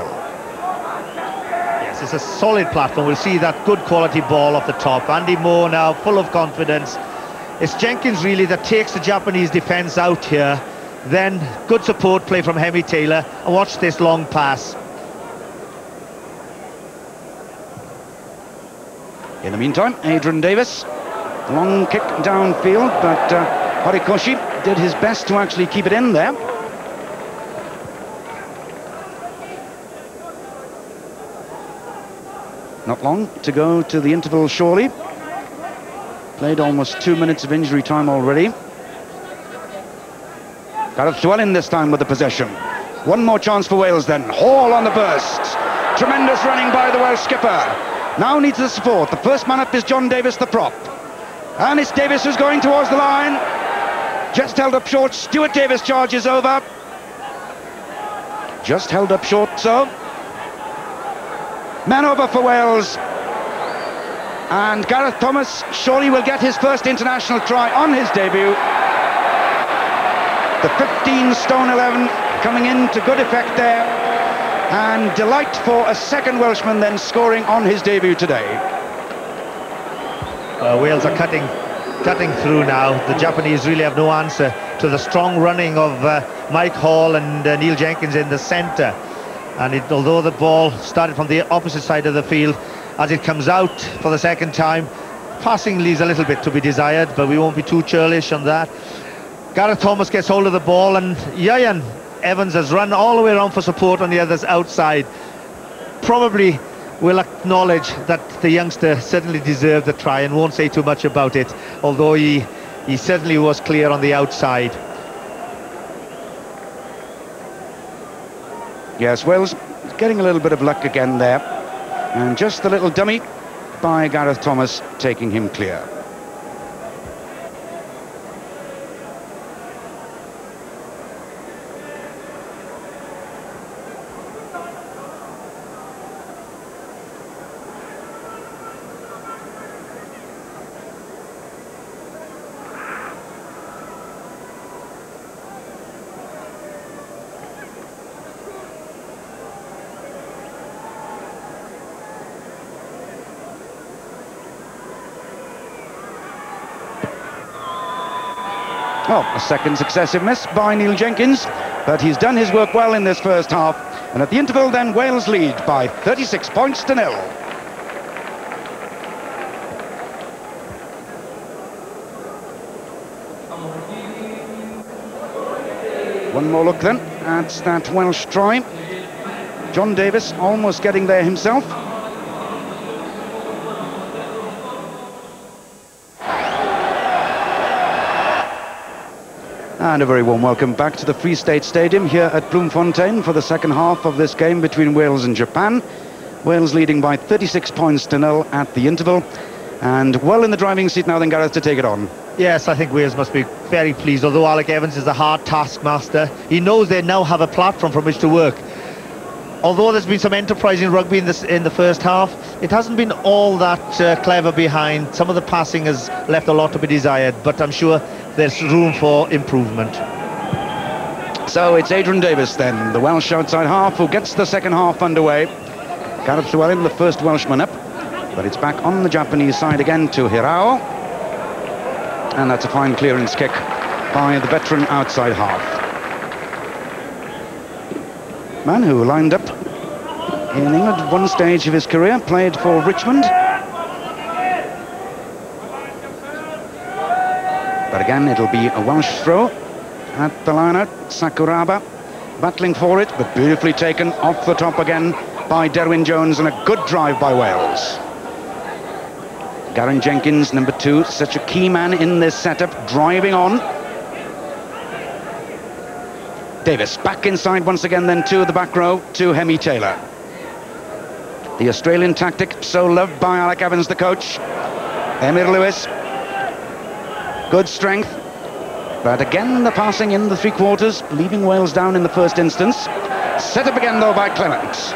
Speaker 2: Yes, it's a solid platform. We'll see that good quality ball off the top. Andy Moore now full of confidence. It's Jenkins really that takes the Japanese defence out here. Then good support play from Hemi Taylor. And watch this long pass.
Speaker 1: In the meantime, Adrian Davis, long kick downfield, but Horikoshi did his best to actually keep it in there. Not long to go to the interval, surely. Played almost 2 minutes of injury time already. Gareth Llewellyn this time with the possession. One more chance for Wales then. Hall on the burst. Tremendous running by the Welsh skipper. Now needs the support. The first man up is John Davis, the prop. And it's Davis who's going towards the line. Just held up short. Stuart Davis charges over. Just held up short, so. Man over for Wales. And Gareth Thomas surely will get his first international try on his debut. The 15-stone 11 coming into good effect there. And delight for a second Welshman then scoring on his debut today.
Speaker 2: Wales are cutting cutting through now. The Japanese really have no answer to the strong running of Mike Hall and Neil Jenkins in the centre. And although the ball started from the opposite side of the field, as it comes out for the second time, passing leaves a little bit to be desired, but we won't be too churlish on that. Gareth Thomas gets hold of the ball, and Yayan Evans has run all the way around for support on the others outside. Probably will acknowledge that the youngster certainly deserved the try and won't say too much about it, although he certainly was clear on the outside.
Speaker 1: Yes, Wales getting a little bit of luck again there, and just the little dummy by Gareth Thomas taking him clear. Oh, a second successive miss by Neil Jenkins, but he's done his work well in this first half. And at the interval then, Wales lead by 36 points to 0. One more look then at that Welsh try. John Davis almost getting there himself. And a very warm welcome back to the Free State Stadium here at Bloemfontein for the second half of this game between Wales and Japan. Wales leading by 36 points to 0 at the interval. And well in the driving seat now then, Gareth, to take it on.
Speaker 2: Yes, I think Wales must be very pleased, although Alec Evans is a hard taskmaster. He knows they now have a platform from which to work. Although there's been some enterprising rugby in the first half, it hasn't been all that clever behind. Some of the passing has left a lot to be desired, but I'm sure there's room for improvement.
Speaker 1: So it's Adrian Davis then, the Welsh outside half, who gets the second half underway. Gareth Llewellyn, the first Welshman up, but it's back on the Japanese side again to Hirao. And that's a fine clearance kick by the veteran outside half. Man who lined up in England at one stage of his career, played for Richmond. But again, it'll be a Welsh throw at the line-out. Sakuraba battling for it, but beautifully taken off the top again by Derwyn Jones, and a good drive by Wales. Gareth Jenkins, number 2, such a key man in this setup, driving on. Davis back inside once again then to the back row to Hemi Taylor. The Australian tactic so loved by Alec Evans, the coach. Emyr Lewis. Good strength. But again the passing in the three quarters, leaving Wales down in the first instance. Set up again though by Clement.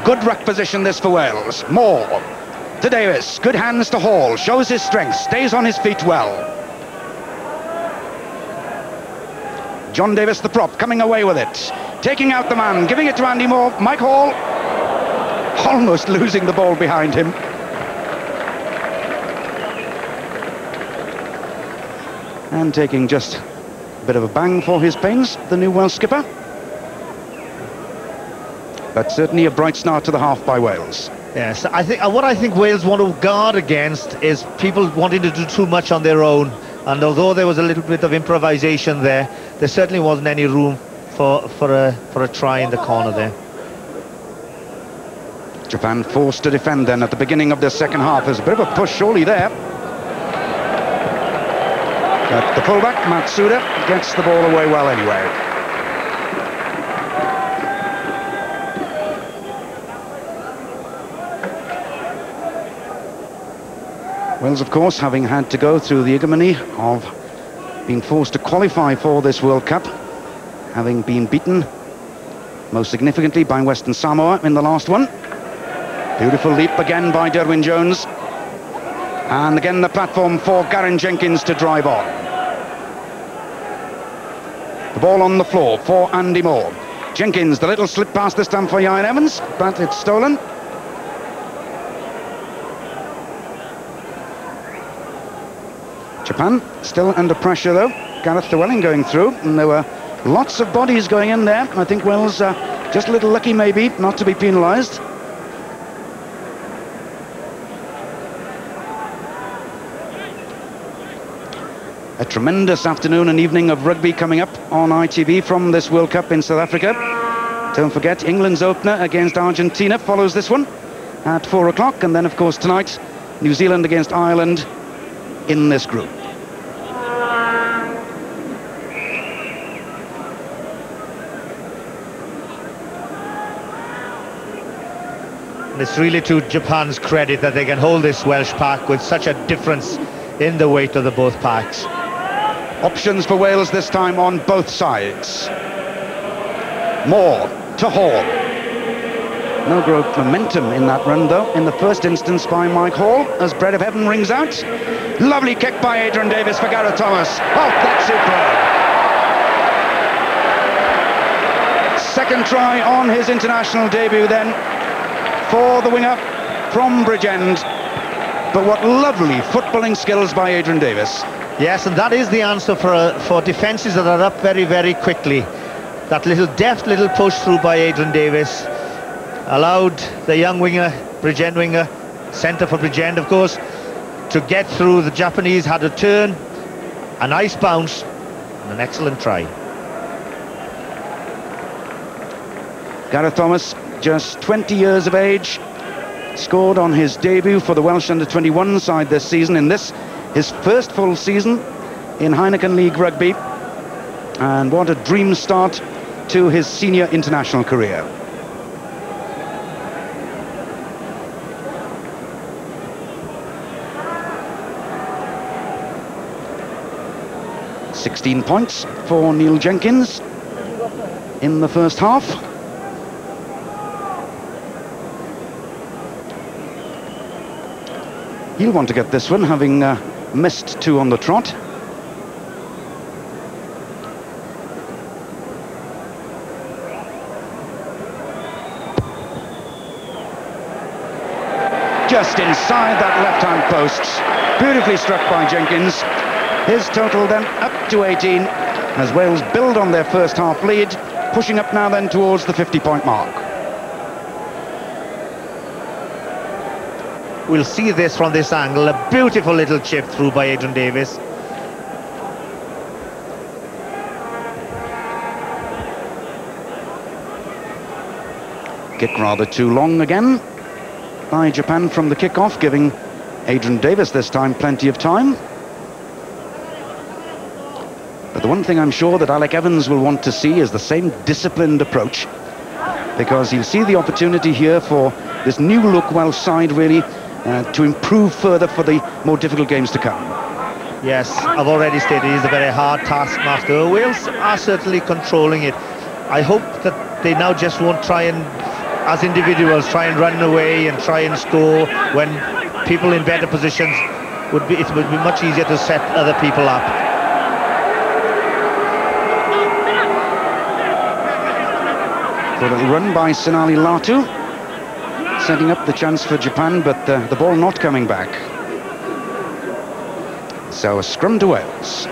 Speaker 1: Good ruck position this for Wales. Moore to Davis. Good hands to Hall. Shows his strength. Stays on his feet well. John Davis, the prop, coming away with it. Taking out the man, giving it to Andy Moore. Mike Hall, almost losing the ball behind him. And taking just a bit of a bang for his pains, the new Welsh skipper. But certainly a bright start to the half by Wales.
Speaker 2: Yes, I think what I think Wales want to guard against is people wanting to do too much on their own. And although there was a little bit of improvisation there certainly wasn't any room for a try in the corner there.
Speaker 1: Japan forced to defend then at the beginning of the second half. There's a bit of a push surely there. But the fullback, Matsuda, gets the ball away well anyway. Wales, of course, having had to go through the ignominy of being forced to qualify for this World Cup, having been beaten most significantly by Western Samoa in the last one. Beautiful leap again by Derwyn Jones. And again the platform for Gareth Jenkins to drive on. The ball on the floor for Andy Moore. Jenkins, the little slip pass this time for Yayan Evans, but it's stolen. Japan still under pressure though. Gareth Llewellyn going through, and there were lots of bodies going in there. I think Wales just a little lucky maybe not to be penalised. A tremendous afternoon and evening of rugby coming up on ITV from this World Cup in South Africa. Don't forget, England's opener against Argentina follows this one at 4 o'clock, and then of course tonight New Zealand against Ireland in this group.
Speaker 2: It's really to Japan's credit that they can hold this Welsh pack with such a difference in the weight of the both packs.
Speaker 1: Options for Wales this time on both sides. Moore to Hall. No great momentum in that run though, in the first instance by Mike Hall, as Bread of Heaven rings out. Lovely kick by Adrian Davies for Gareth Thomas. Oh, that's superb. Second try on his international debut then for the winger from Bridgend. But what lovely footballing skills by Adrian Davies.
Speaker 2: Yes, and that is the answer for defences that are up very, very quickly. That little deft little push through by Adrian Davies allowed the young winger, Bridgend winger, centre for Bridgend of course, to get through. The Japanese had a turn, a nice bounce, and an excellent try.
Speaker 1: Gareth Thomas, just 20 years of age, scored on his debut for the Welsh under-21 side this season, in this his first full season in Heineken League rugby, and what a dream start to his senior international career. "16 points for Neil Jenkins in the first half. He'll want to get this one, having missed 2 on the trot. Just inside that left-hand post. Beautifully struck by Jenkins. His total then up to 18, as Wales build on their first half lead, pushing up now then towards the 50-point mark.
Speaker 2: We'll see this from this angle. A beautiful little chip through by Adrian Davies.
Speaker 1: Kick rather too long again by Japan from the kick-off, giving Adrian Davies this time plenty of time. But the one thing I'm sure that Alec Evans will want to see is the same disciplined approach, because he'll see the opportunity here for this new look Welsh side really to improve further for the more difficult games to come.
Speaker 2: Yes, I've already stated he's a very hard taskmaster. Wales are certainly controlling it. I hope that they now just won't try and, as individuals, try and run away and try and score when people in better positions it would be much easier to set other people up.
Speaker 1: Good little run by Sinali Latu, setting up the chance for Japan, but the ball not coming back. So a scrum to Wales.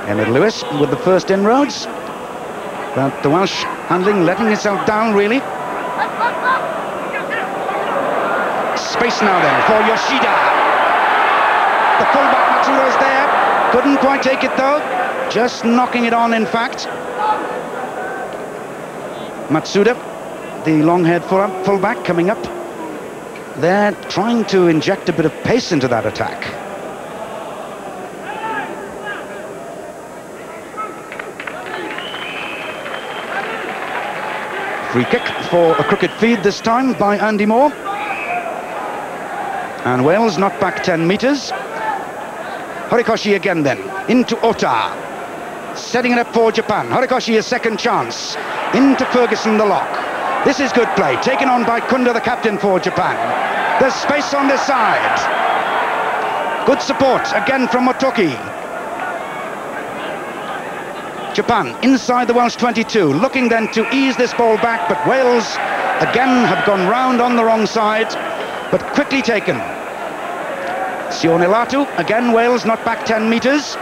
Speaker 1: Emmett Lewis with the first inroads, but the Welsh handling letting itself down really. Space now then for Yoshida. The fullback Matsuda's there, couldn't quite take it though, just knocking it on in fact. Matsuda, the long-haired fullback, coming up. They're trying to inject a bit of pace into that attack. Free kick for a crooked feed this time by Andy Moore. And Wales knocked back 10 metres. Horikoshi again then, into Ota. Setting it up for Japan. Horikoshi a second chance. Into Ferguson the lock. This is good play, taken on by Kunda, the captain for Japan. There's space on this side. Good support again from Motoki. Japan inside the Welsh 22, looking then to ease this ball back, but Wales again have gone round on the wrong side, but quickly taken. Sione Latu, again Wales not back 10 metres.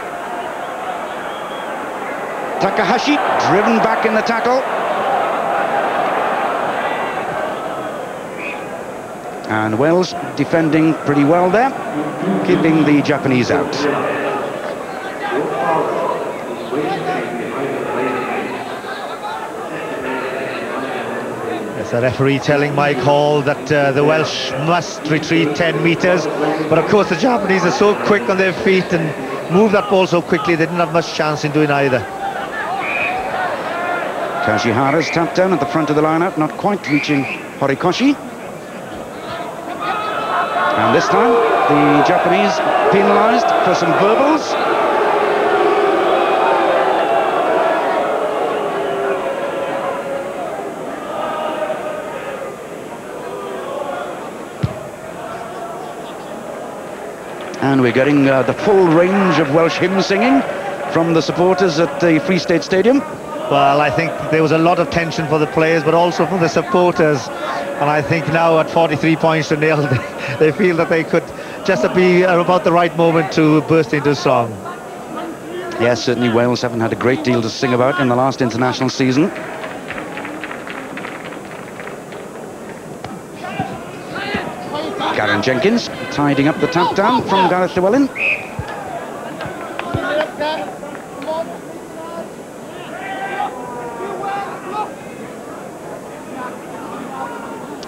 Speaker 1: Takahashi driven back in the tackle. And Wales defending pretty well there, keeping the Japanese out.
Speaker 2: The referee telling Mike Hall that the Welsh must retreat 10 metres, but of course the Japanese are so quick on their feet and move that ball so quickly they didn't have much chance in doing either.
Speaker 1: Kajihara's tapped down at the front of the line-out, not quite reaching Horikoshi. And this time the Japanese penalised for some verbals. And we're getting the full range of Welsh hymn singing from the supporters at the Free State Stadium.
Speaker 2: Well, I think there was a lot of tension for the players, but also for the supporters. And I think now at 43 points to nil, they feel that they could just be about the right moment to burst into song.
Speaker 1: Yes, certainly Wales haven't had a great deal to sing about in the last international season. Garen Jenkins tidying up the tap down from Gareth Llewellyn.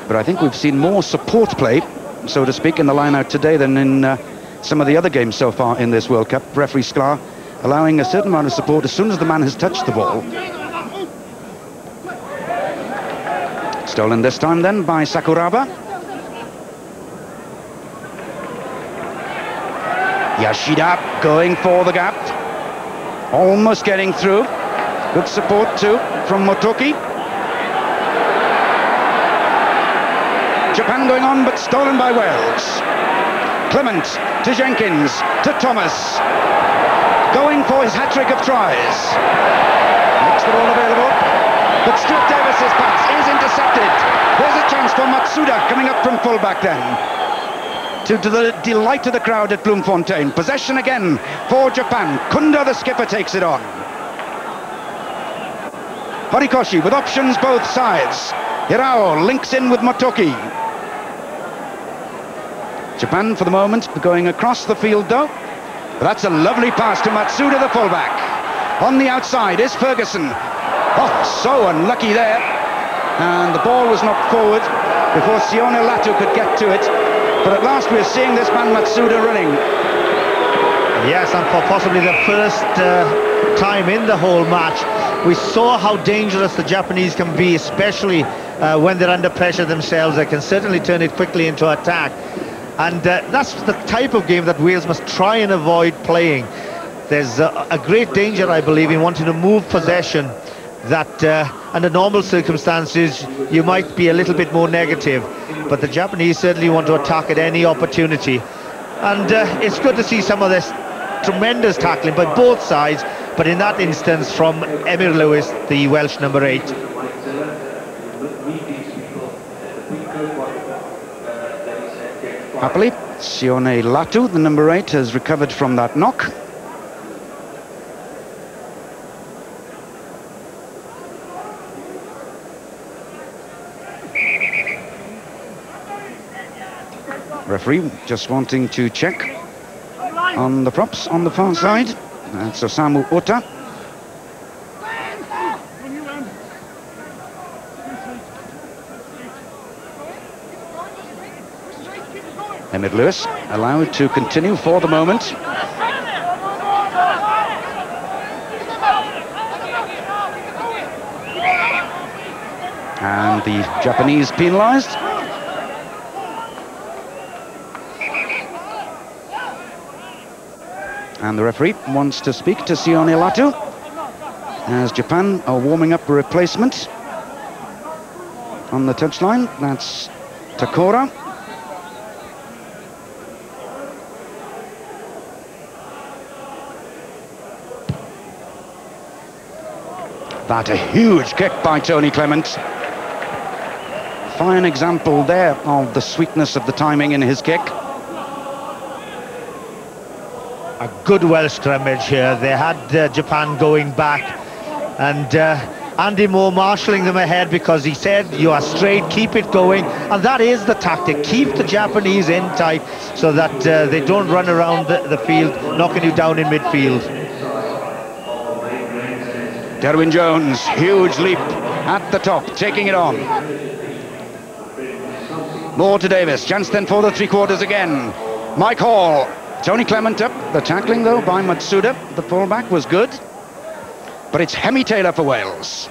Speaker 1: But I think we've seen more support play, so to speak, in the line-out today than in some of the other games so far in this World Cup. Referee Sklar allowing a certain amount of support as soon as the man has touched the ball. Stolen this time then by Sakuraba. Yashida going for the gap, almost getting through. Good support too from Motoki. Japan going on, but stolen by Wales. Clement to Jenkins, to Thomas, going for his hat-trick of tries. Makes the ball available, but Stuart Davis's pass is intercepted. There's a chance for Matsuda coming up from full-back then. To the delight of the crowd at Bloemfontein. Possession again for Japan. Kunda, the skipper, takes it on. Horikoshi with options both sides. Hirao links in with Motoki. Japan, for the moment, going across the field, though. That's a lovely pass to Matsuda, the fullback. On the outside is Ferguson. Oh, so unlucky there. And the ball was knocked forward before Sione Latu could get to it. But at last we're seeing this man Matsuda running.
Speaker 2: Yes, and for possibly the first time in the whole match, we saw how dangerous the Japanese can be, especially when they're under pressure themselves. They can certainly turn it quickly into attack. And that's the type of game that Wales must try and avoid playing. There's a great danger, I believe, in wanting to move possession that under normal circumstances you might be a little bit more negative, but the Japanese certainly want to attack at any opportunity. And it's good to see some of this tremendous tackling by both sides, but in that instance from Emyr Lewis, the Welsh number 8.
Speaker 1: Happily, Sione Latu, the number 8, has recovered from that knock. Referee just wanting to check on the props on the far side. That's Osamu Ota. Emyr Lewis allowed to continue for the moment. And the Japanese penalised. And the referee wants to speak to Sione Latu as Japan are warming up a replacement on the touchline. That's Takora. That a huge kick by Tony Clement. fine example there of the sweetness of the timing in his kick.
Speaker 2: A good Welsh scrimmage here. They had Japan going back, and Andy Moore marshalling them ahead because he said, you are straight, keep it going. And that is the tactic. Keep the Japanese in tight so that they don't run around the field, knocking you down in midfield.
Speaker 1: Derwin Jones, huge leap at the top, taking it on. Moore to Davis, chance then for the three-quarters again. Mike Hall, Tony Clement up. The tackling, though, by Matsuda, the fullback, was good. But it's Hemi Taylor for Wales.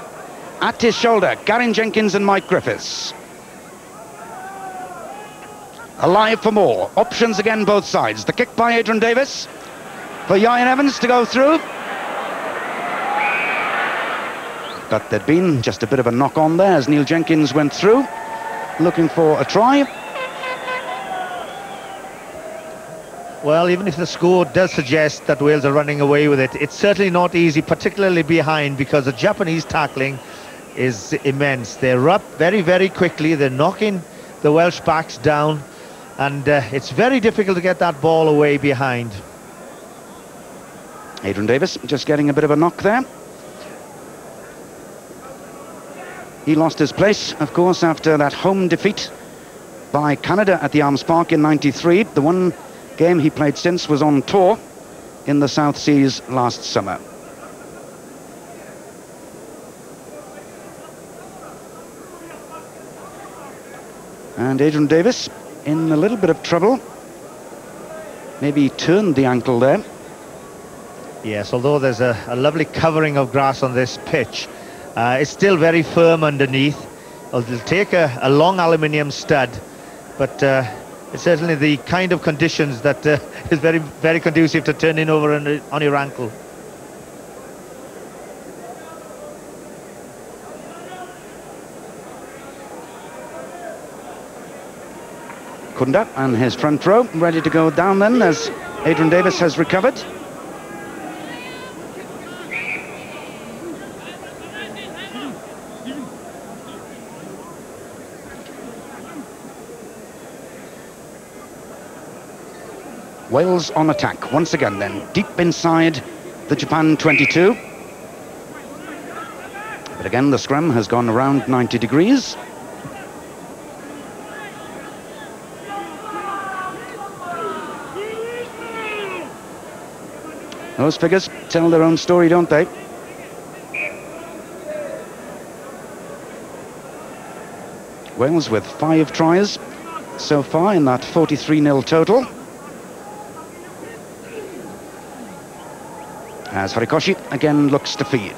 Speaker 1: At his shoulder, Garyn Jenkins and Mike Griffiths. Alive for Moore. Options again, both sides. The kick by Adrian Davis for Ieuan Evans to go through. But there'd been just a bit of a knock on there as Neil Jenkins went through, looking for a try.
Speaker 2: Well, even if the score does suggest that Wales are running away with it, it's certainly not easy, particularly behind, because the Japanese tackling is immense. They're up very, very quickly. They're knocking the Welsh backs down, and it's very difficult to get that ball away behind.
Speaker 1: Adrian Davis just getting a bit of a knock there. He lost his place, of course, after that home defeat by Canada at the Arms Park in '93. The one game he played since was on tour in the South Seas last summer. And Adrian Davis in a little bit of trouble. Maybe he turned the ankle there.
Speaker 2: Yes, although there's a lovely covering of grass on this pitch, it's still very firm underneath. It'll take a long aluminium stud, but it's certainly the kind of conditions that is very, very conducive to turning over on your ankle.
Speaker 1: Kunda and his front row ready to go down then as Adrian Davis has recovered. Wales on attack once again then, deep inside the Japan 22. But again, the scrum has gone around 90 degrees. Those figures tell their own story, don't they? Wales with 5 tries so far in that 43-0 total. As Horikoshi again looks to feed.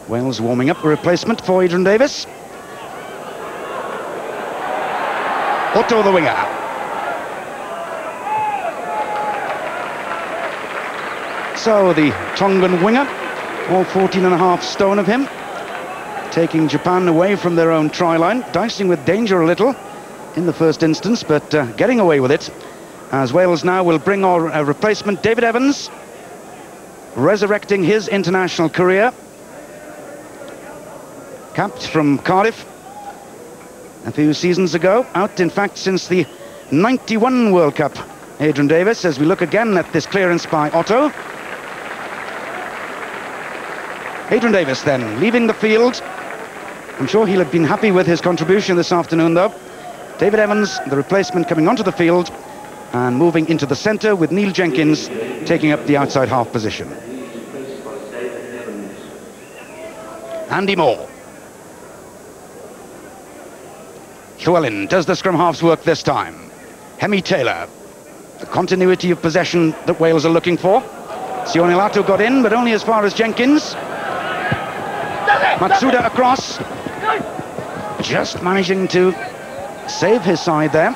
Speaker 1: Wales warming up a replacement for Adrian Davis. Otto the winger. So the Tongan winger, all 14.5 stone of him, taking Japan away from their own try line, dicing with danger a little in the first instance, but getting away with it. As Wales now will bring on a replacement, David Evans, resurrecting his international career. Capped from Cardiff a few seasons ago, out in fact since the '91 World Cup. Adrian Davis, as we look again at this clearance by Otto. Adrian Davis then leaving the field. I'm sure he'll have been happy with his contribution this afternoon though. David Evans, the replacement, coming onto the field and moving into the centre with Neil Jenkins taking up the outside half position. Andy Moore. Llewellyn does the scrum halves work this time. Hemi Taylor. The continuity of possession that Wales are looking for. Sione Lato got in, but only as far as Jenkins. Matsuda across. Just managing to save his side there.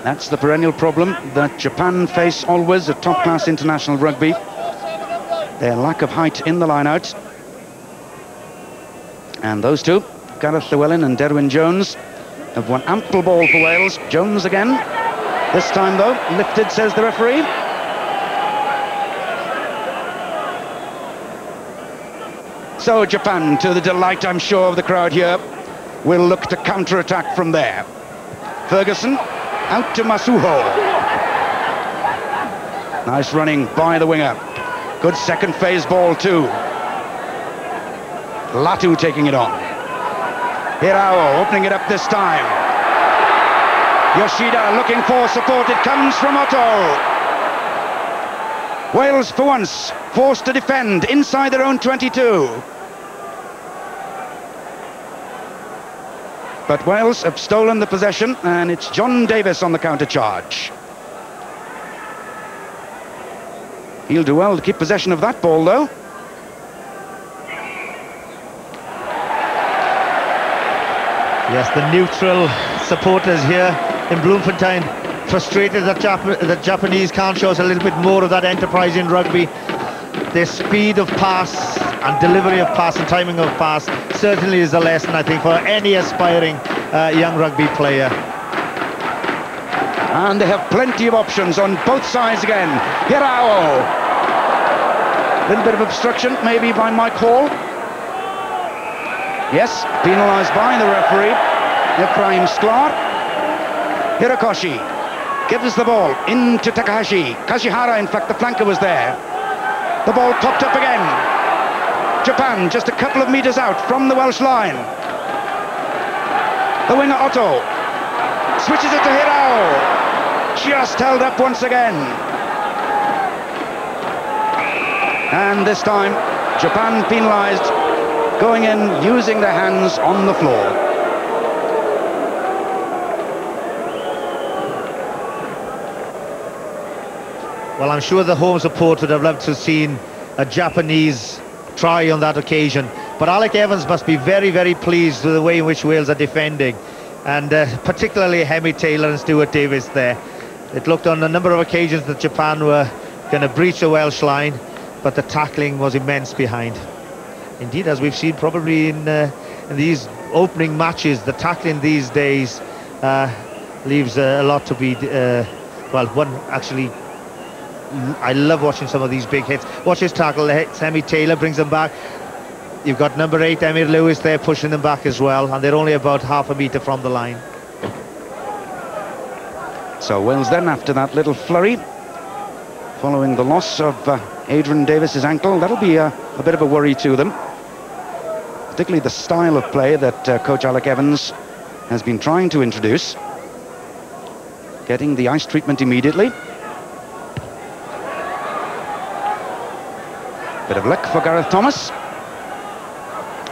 Speaker 1: That's the perennial problem that Japan face always at top-class international rugby. Their lack of height in the line-out. And those two, Gareth Llewellyn and Derwin Jones, have won ample ball for Wales. Jones again. This time, though, lifted, says the referee. So Japan, to the delight, I'm sure, of the crowd here, will look to counter-attack from there. Ferguson out to Masuho. Nice running by the winger. Good second phase ball too. Latu taking it on. Hirao opening it up this time. Yoshida looking for support. It comes from Otto. Wales, for once, forced to defend inside their own 22. But Wales have stolen the possession, and it's John Davis on the counter-charge. He'll do well to keep possession of that ball, though.
Speaker 2: Yes, the neutral supporters here in Bloemfontein frustrated that the Japanese can't show us a little bit more of that enterprise in rugby. Their speed of pass and delivery of pass and timing of pass certainly is a lesson, I think, for any aspiring young rugby player.
Speaker 1: And they have plenty of options on both sides again. Hirao. A little bit of obstruction, maybe, by Mike Hall. Yes, penalised by the referee, Ephraim Sklar. Hirokoshi gives the ball into Takahashi. Kashihara, in fact, the flanker was there. The ball popped up again. Japan just a couple of metres out from the Welsh line. The winger Otto switches it to Hirao. Just held up once again. And this time, Japan penalised, going in, using their hands on the floor.
Speaker 2: Well, I'm sure the home support would have loved to have seen a Japanese try on that occasion. But Alec Evans must be very, very pleased with the way in which Wales are defending. And particularly Hemi Taylor and Stuart Davis there. It looked on a number of occasions that Japan were going to breach the Welsh line, but the tackling was immense behind. Indeed, as we've seen probably in these opening matches, the tackling these days leaves a lot to be, well, one actually, I love watching some of these big hits. Watch his tackle, Hemi Taylor brings them back. You've got number 8, Emir Lewis there pushing them back as well, and they're only about half a metre from the line.
Speaker 1: So Wales then, after that little flurry, following the loss of Adrian Davis's ankle, that'll be a bit of a worry to them. Particularly the style of play that coach Alec Evans has been trying to introduce. Getting the ice treatment immediately. Bit of luck for Gareth Thomas.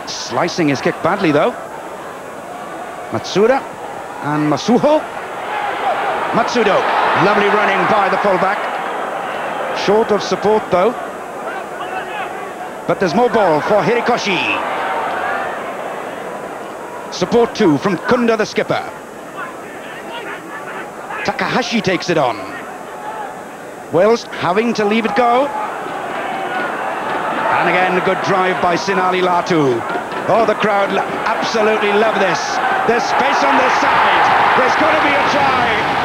Speaker 1: Slicing his kick badly, though. Matsuda and Masuho. Matsudo, lovely running by the fullback. Short of support, though. But there's more ball for Hirikoshi. Support too from Kunda, the skipper. Takahashi takes it on. Wales having to leave it go. And again, a good drive by Sinali Latu. Oh, the crowd absolutely love this. There's space on this side. There's going to be a try.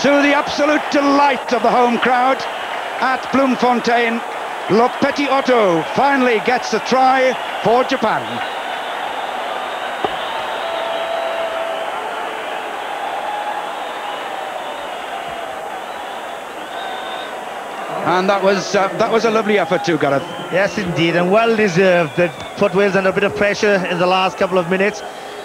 Speaker 1: To the absolute delight of the home crowd at Bloemfontein, Lopeti Otto finally gets a try for Japan. And that was a lovely effort too, Gareth.
Speaker 2: Yes, indeed, and well deserved. They've put Wales under a bit of pressure in the last couple of minutes.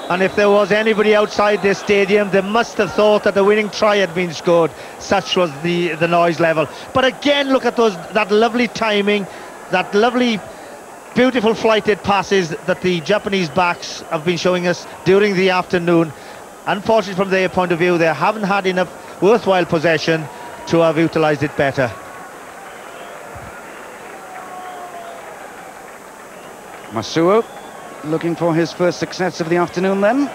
Speaker 2: And if there was anybody outside this stadium, they must have thought that the winning try had been scored. Such was the noise level. But again, look at that lovely timing, that lovely, beautiful flighted passes that the Japanese backs have been showing us during the afternoon. Unfortunately, from their point of view, they haven't had enough worthwhile possession to have utilised it better.
Speaker 1: Masuo looking for his first success of the afternoon then.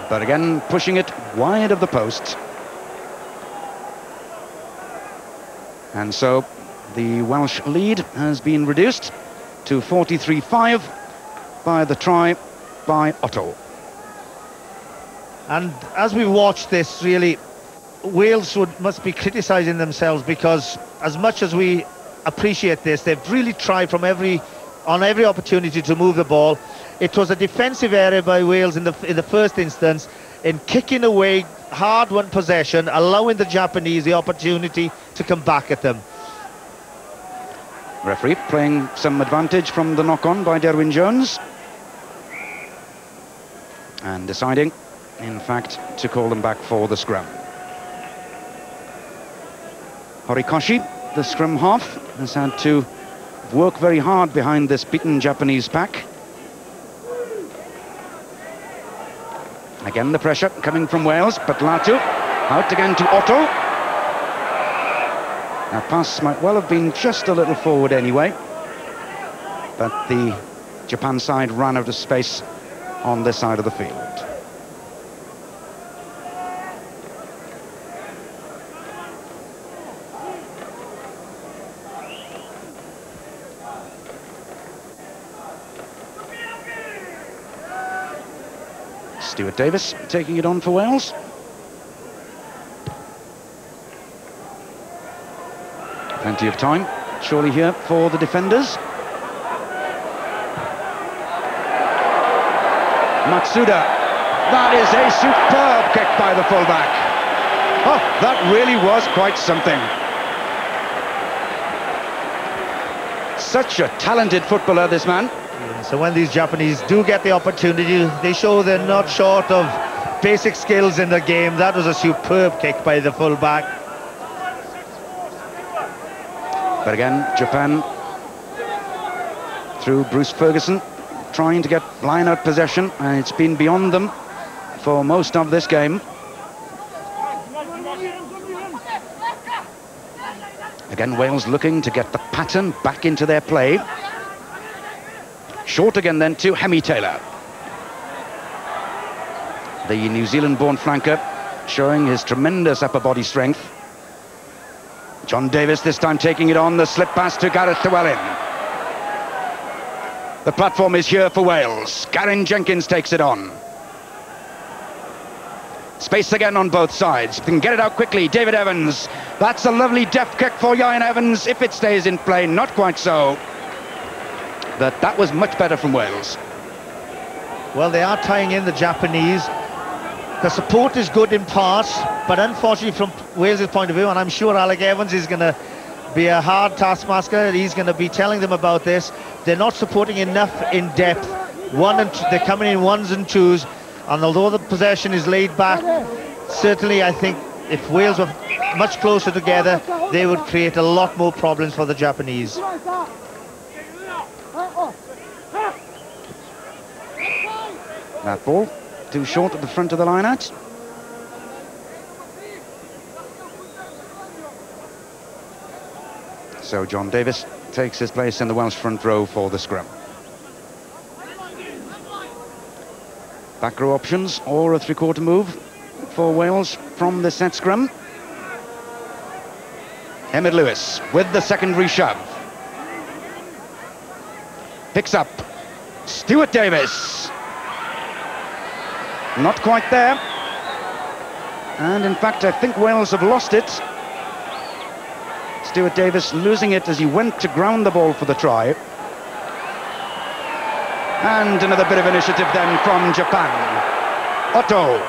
Speaker 1: But again, pushing it wide of the post. And so the Welsh lead has been reduced to 43-5 by the try by Otto.
Speaker 2: And as we watch this, really, Wales must be criticising themselves, because as much as we appreciate this, they've really tried on every opportunity to move the ball. It was a defensive error by Wales in the first instance, in kicking away hard-won possession, allowing the Japanese the opportunity to come back at them.
Speaker 1: Referee playing some advantage from the knock-on by Derwin Jones, and deciding, in fact, to call them back for the scrum. Horikoshi, the scrum half, has had to work very hard behind this beaten Japanese pack. Again, the pressure coming from Wales, but Latu out again to Otto. That pass might well have been just a little forward anyway, but the Japan side ran out of space on this side of the field. Stuart Davis taking it on for Wales. Plenty of time, surely, here for the defenders. Matsuda. That is a superb kick by the fullback. Oh, that really was quite something. Such a talented footballer, this man.
Speaker 2: So when these Japanese do get the opportunity, they show they're not short of basic skills in the game. That was a superb kick by the fullback.
Speaker 1: But again, Japan, through Bruce Ferguson, trying to get line-out possession, and it's been beyond them for most of this game. Again, Wales looking to get the pattern back into their play. Short again then to Hemi Taylor. The New Zealand-born flanker showing his tremendous upper body strength. John Davis this time taking it on, the slip pass to Gareth Llewellyn. The platform is here for Wales. Garen Jenkins takes it on. Space again on both sides. Can get it out quickly. David Evans. That's a lovely deft kick for Ian Evans, if it stays in play. Not quite so. But that was much better from Wales.
Speaker 2: Well, they are tying in the Japanese. The support is good in parts, but unfortunately from Wales' point of view, and I'm sure Alec Evans is going to be a hard taskmaster, he's going to be telling them about this, they're not supporting enough in depth. They're coming in ones and twos, and although the possession is laid back, certainly I think if Wales were much closer together, they would create a lot more problems for the Japanese.
Speaker 1: That ball too short at the front of the line-out. So John Davis takes his place in the Welsh front row for the scrum. Back row options or a three-quarter move for Wales from the set scrum. Emmett Lewis with the secondary shove. Picks up Stuart Davis. Not quite there. And in fact, I think Wales have lost it. Stuart Davis losing it as he went to ground the ball for the try. And another bit of initiative then from Japan. Otto.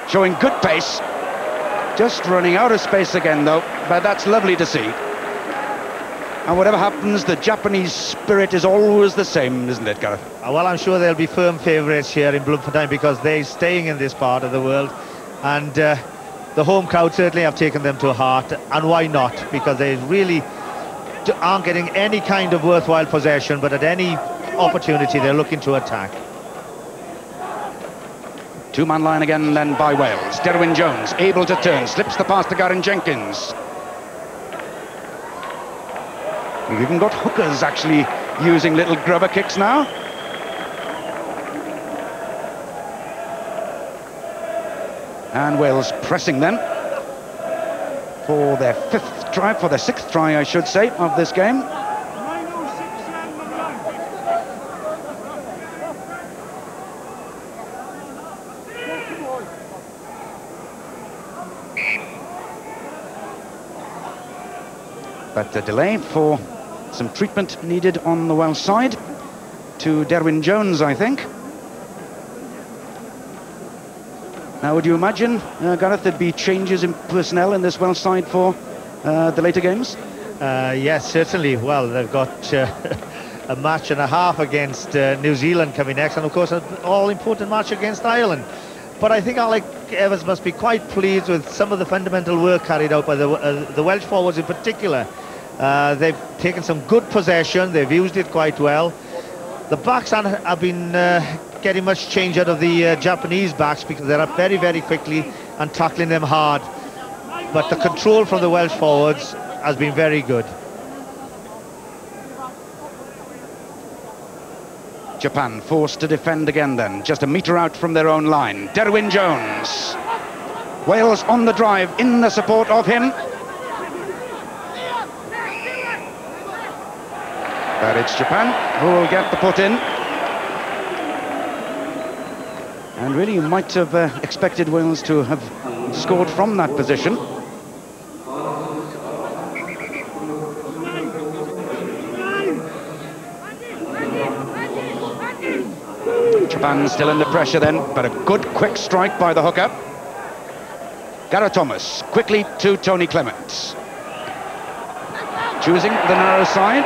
Speaker 1: Showing good pace. Just running out of space again though, but that's lovely to see. And whatever happens, the Japanese spirit is always the same, isn't it, Gareth?
Speaker 2: Well, I'm sure they'll be firm favourites here in Bloemfontein because they're staying in this part of the world. And the home crowd certainly have taken them to heart. And why not? Because they really aren't getting any kind of worthwhile possession, but at any opportunity they're looking to attack.
Speaker 1: Two-man line again then by Wales. Derwin Jones able to turn, slips the pass to Garen Jenkins. We've even got hookers actually using little grubber kicks now. And Wales pressing then for their sixth try, I should say, of this game. But a delay for some treatment needed on the Welsh side to Derwyn Jones, I think. Now, would you imagine, Gareth, there'd be changes in personnel in this Welsh side for the later games?
Speaker 2: Yes, certainly. Well, they've got a match and a half against New Zealand coming next, and of course an all-important match against Ireland. But I think Alec Evans must be quite pleased with some of the fundamental work carried out by the Welsh forwards in particular. They've taken some good possession, they've used it quite well. The backs have been getting much change out of the Japanese backs because they're up very, very quickly and tackling them hard. But the control from the Welsh forwards has been very good.
Speaker 1: Japan forced to defend again then, just a metre out from their own line. Derwyn Jones. Wales on the drive, in the support of him. But it's Japan who will get the put in. And really you might have expected Wales to have scored from that position. Japan still under pressure then, but a good quick strike by the hooker. Gareth Thomas quickly to Tony Clement. Choosing the narrow side.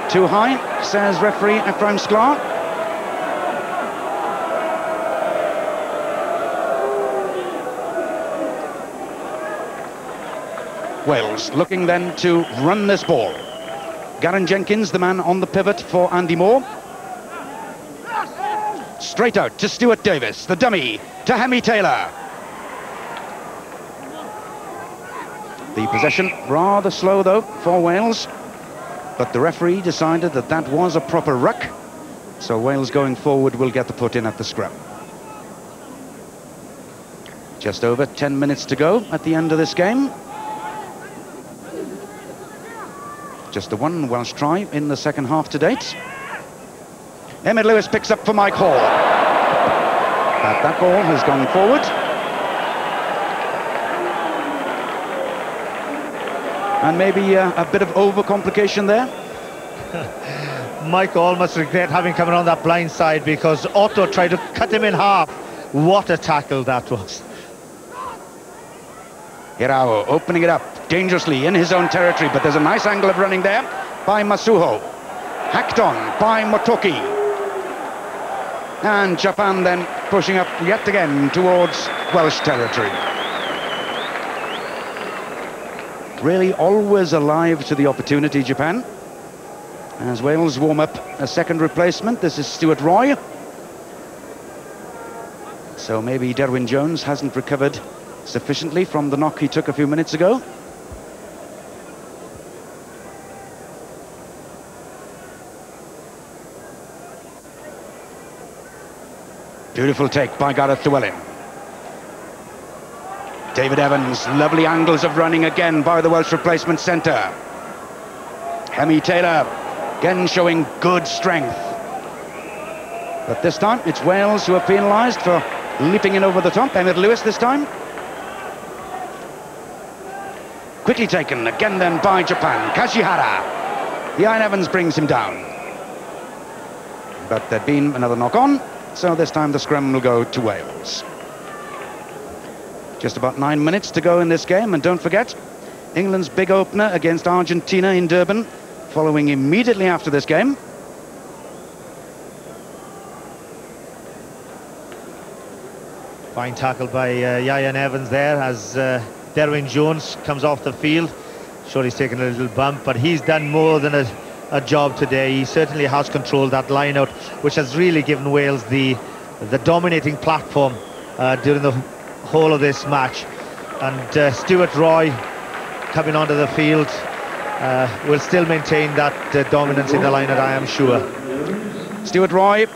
Speaker 1: Too high, says referee Ephraim Sklar. Wales looking then to run this ball. Garen Jenkins, the man on the pivot for Andy Moore. Straight out to Stuart Davis, the dummy, to Hemi Taylor. The possession rather slow though for Wales, but the referee decided that that was a proper ruck, so Wales going forward will get the put in at the scrum. Just over 10 minutes to go at the end of this game. Just the one Welsh try in the second half to date. Emmett Lewis picks up for Mike Hall. But that ball has gone forward. And maybe a bit of overcomplication there.
Speaker 2: Mike Hall must regret having come on that blind side because Otto tried to cut him in half. What a tackle that was.
Speaker 1: Hirao opening it up dangerously in his own territory, but there's a nice angle of running there by Masuho. Hacked on by Motoki. And Japan then pushing up yet again towards Welsh territory. Really always alive to the opportunity, Japan. As Wales warm up a second replacement, this is Stuart Roy. So maybe Derwyn Jones hasn't recovered sufficiently from the knock he took a few minutes ago. Beautiful take by Gareth Llewellyn. David Evans, lovely angles of running again by the Welsh replacement centre. Hemi Taylor, again showing good strength. But this time it's Wales who are penalised for leaping in over the top. Emmett Lewis this time. Quickly taken again then by Japan. Kashihara. Ian Evans brings him down. But there'd been another knock on. So this time the scrum will go to Wales. Just about 9 minutes to go in this game, and don't forget, England's big opener against Argentina in Durban, following immediately after this game.
Speaker 2: Fine tackle by Ian Evans there as Derwyn Jones comes off the field. Sure, he's taken a little bump, but he's done more than a job today. He certainly has controlled that line out, which has really given Wales the dominating platform during the whole of this match. And Stuart Roy coming onto the field will still maintain that dominance in the line out, I am sure.
Speaker 1: Stuart Roy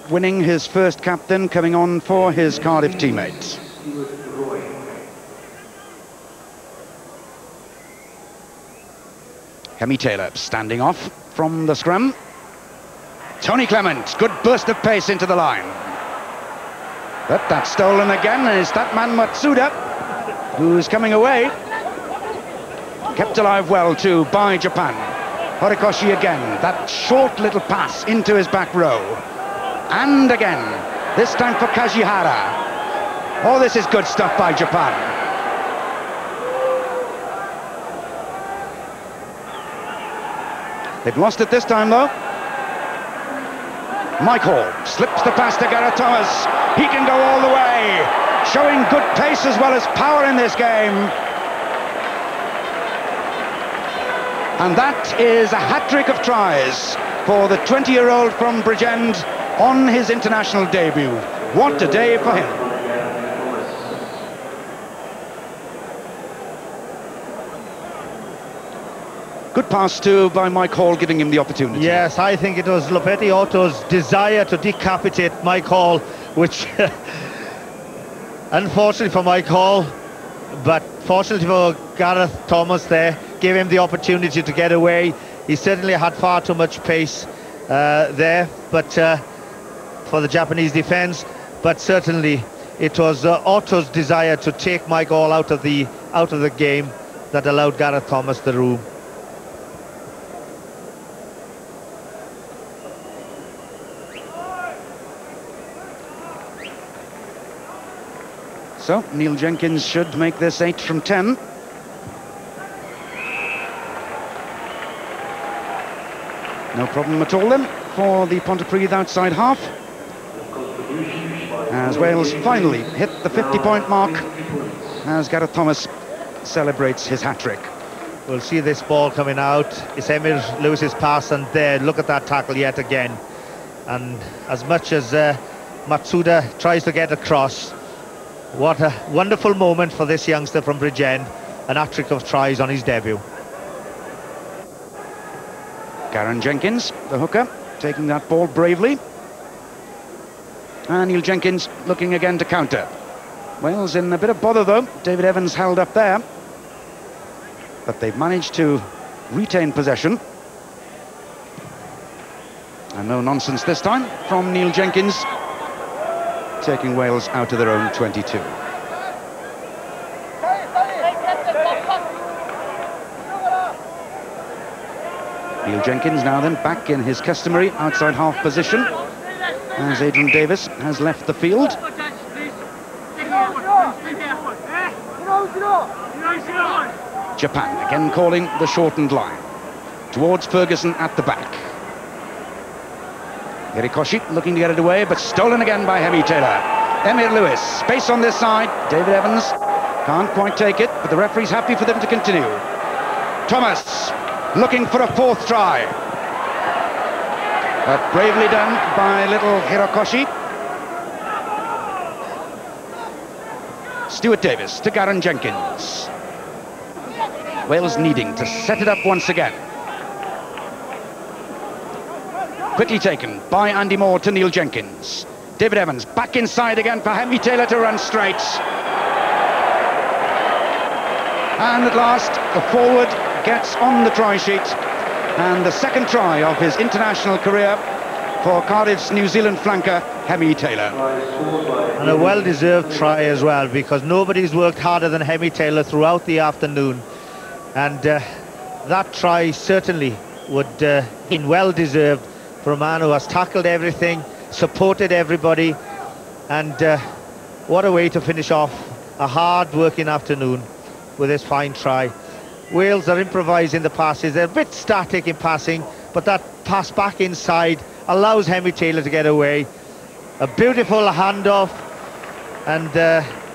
Speaker 1: winning his first captain, coming on for his Cardiff teammates. Hemi Taylor standing off from the scrum. Tony Clement, good burst of pace into the line. But that's stolen again, and it's that man Matsuda who's coming away. Kept alive well too by Japan. Horikoshi again, that short little pass into his back row. And again, this time for Kajihara. Oh, this is good stuff by Japan. They've lost it this time though. Mike Hall slips the pass to Gareth Thomas. He can go all the way, showing good pace as well as power in this game. And that is a hat-trick of tries for the 20-year-old from Bridgend on his international debut. What a day for him. Good pass too by Mike Hall, giving him the opportunity.
Speaker 2: Yes, I think it was Lopetti Otto's desire to decapitate Mike Hall, which unfortunately for Mike Hall, but fortunately for Gareth Thomas there, gave him the opportunity to get away. He certainly had far too much pace there, but for the Japanese defence. But certainly it was Otto's desire to take Mike Hall out of the game that allowed Gareth Thomas the room.
Speaker 1: So Neil Jenkins should make this 8 from 10. No problem at all then for the Pontypridd outside half, as Wales finally hit the 50-point mark as Gareth Thomas celebrates his hat-trick.
Speaker 2: We'll see this ball coming out. It's Emyr Lewis's pass, and there, look at that tackle yet again. And as much as Matsuda tries to get across, what a wonderful moment for this youngster from Bridgend, an hat-trick of tries on his debut.
Speaker 1: Gareth Jenkins, the hooker, taking that ball bravely. And Neil Jenkins looking again to counter. Wales in a bit of bother though. David Evans held up there. But they've managed to retain possession. And no nonsense this time from Neil Jenkins, taking Wales out of their own 22. Neil Jenkins now then back in his customary outside half position as Adrian Davis has left the field. Japan again calling the shortened line towards Ferguson at the back. Hirikoshi looking to get it away, but stolen again by Hemi Taylor. Emyr Lewis, space on this side. David Evans can't quite take it, but the referee's happy for them to continue. Thomas looking for a fourth try. But bravely done by little Hirikoshi. Stuart Davis to Gareth Jenkins. Wales needing to set it up once again. Quickly taken by Andy Moore to Neil Jenkins. David Evans back inside again for Hemi Taylor to run straight. And at last, the forward gets on the try sheet. And the second try of his international career for Cardiff's New Zealand flanker, Hemi Taylor.
Speaker 2: And a well-deserved try as well, because nobody's worked harder than Hemi Taylor throughout the afternoon. And that try certainly would been well-deserved for a man who has tackled everything, supported everybody, and what a way to finish off a hard-working afternoon with this fine try. Wales are improvising the passes. They're a bit static in passing, but that pass back inside allows Hemi Taylor to get away. A beautiful handoff, and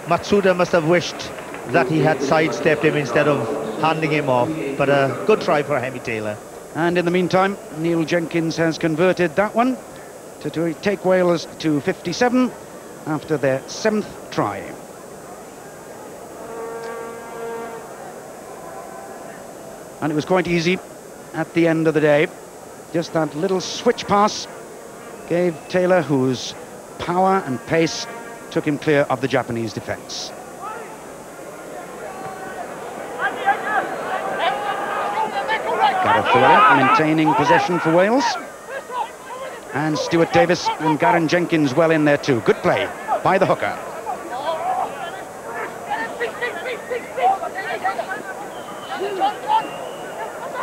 Speaker 2: Matsuda must have wished that he had sidestepped him instead of handing him off, but a good try for Hemi Taylor.
Speaker 1: And in the meantime, Neil Jenkins has converted that one to take Wales to 57 after their 7th try. And it was quite easy at the end of the day. Just that little switch pass gave Taylor, whose power and pace took him clear of the Japanese defence. Gareth Taylor maintaining possession for Wales. And Stuart Davis and Gareth Jenkins well in there too. Good play by the hooker.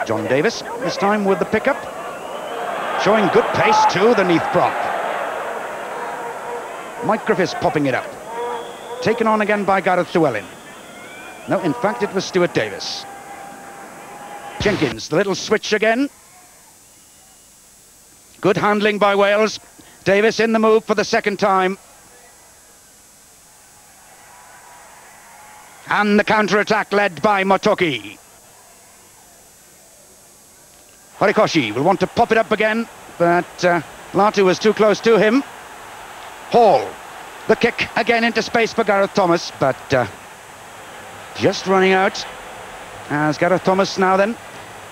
Speaker 1: John Davis, this time with the pickup. Showing good pace too, the Neath prop. Mike Griffiths popping it up. Taken on again by Gareth Llewellyn. No, in fact, it was Stuart Davis. Jenkins, the little switch again. Good handling by Wales. Davis in the move for the second time. And the counter-attack led by Motoki. Horikoshi will want to pop it up again, but Latu was too close to him. Hall, the kick again into space for Gareth Thomas, but just running out. As Gareth Thomas now then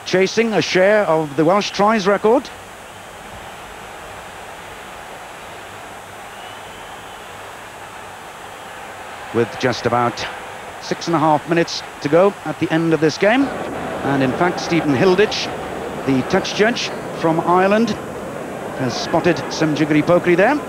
Speaker 1: chasing a share of the Welsh tries record. With just about 6.5 minutes to go at the end of this game. And in fact, Stephen Hilditch, the touch judge from Ireland, has spotted some jiggery-pokery there.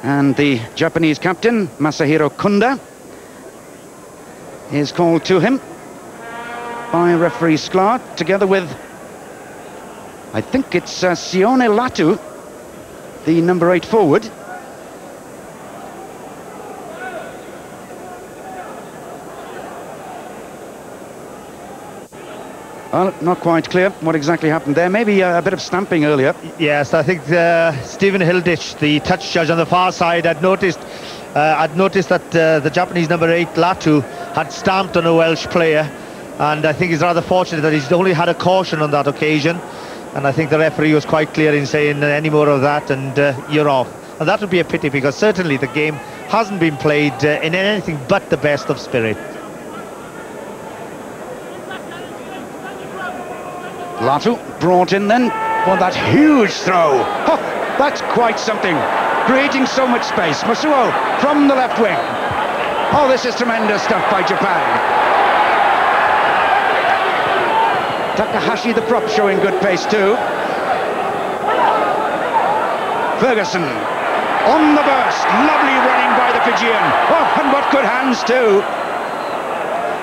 Speaker 1: And the Japanese captain, Masahiro Kunda, is called to him by referee Sklar, together with, I think it's Sione Latu, the number 8 forward. Well, not quite clear what exactly happened there. Maybe a bit of stamping earlier.
Speaker 2: Yes, I think Stephen Hilditch, the touch judge on the far side, had noticed that the Japanese number 8 Latu had stamped on a Welsh player, and I think he's rather fortunate that he's only had a caution on that occasion. And I think the referee was quite clear in saying any more of that and you're off. And that would be a pity, because certainly the game hasn't been played in anything but the best of spirit.
Speaker 1: Latu brought in then for that huge throw. Oh, that's quite something. Creating so much space. Masuo from the left wing. Oh, this is tremendous stuff by Japan. Takahashi, the prop, showing good pace too. Ferguson on the burst. Lovely running by the Fijian. Oh, and what good hands too.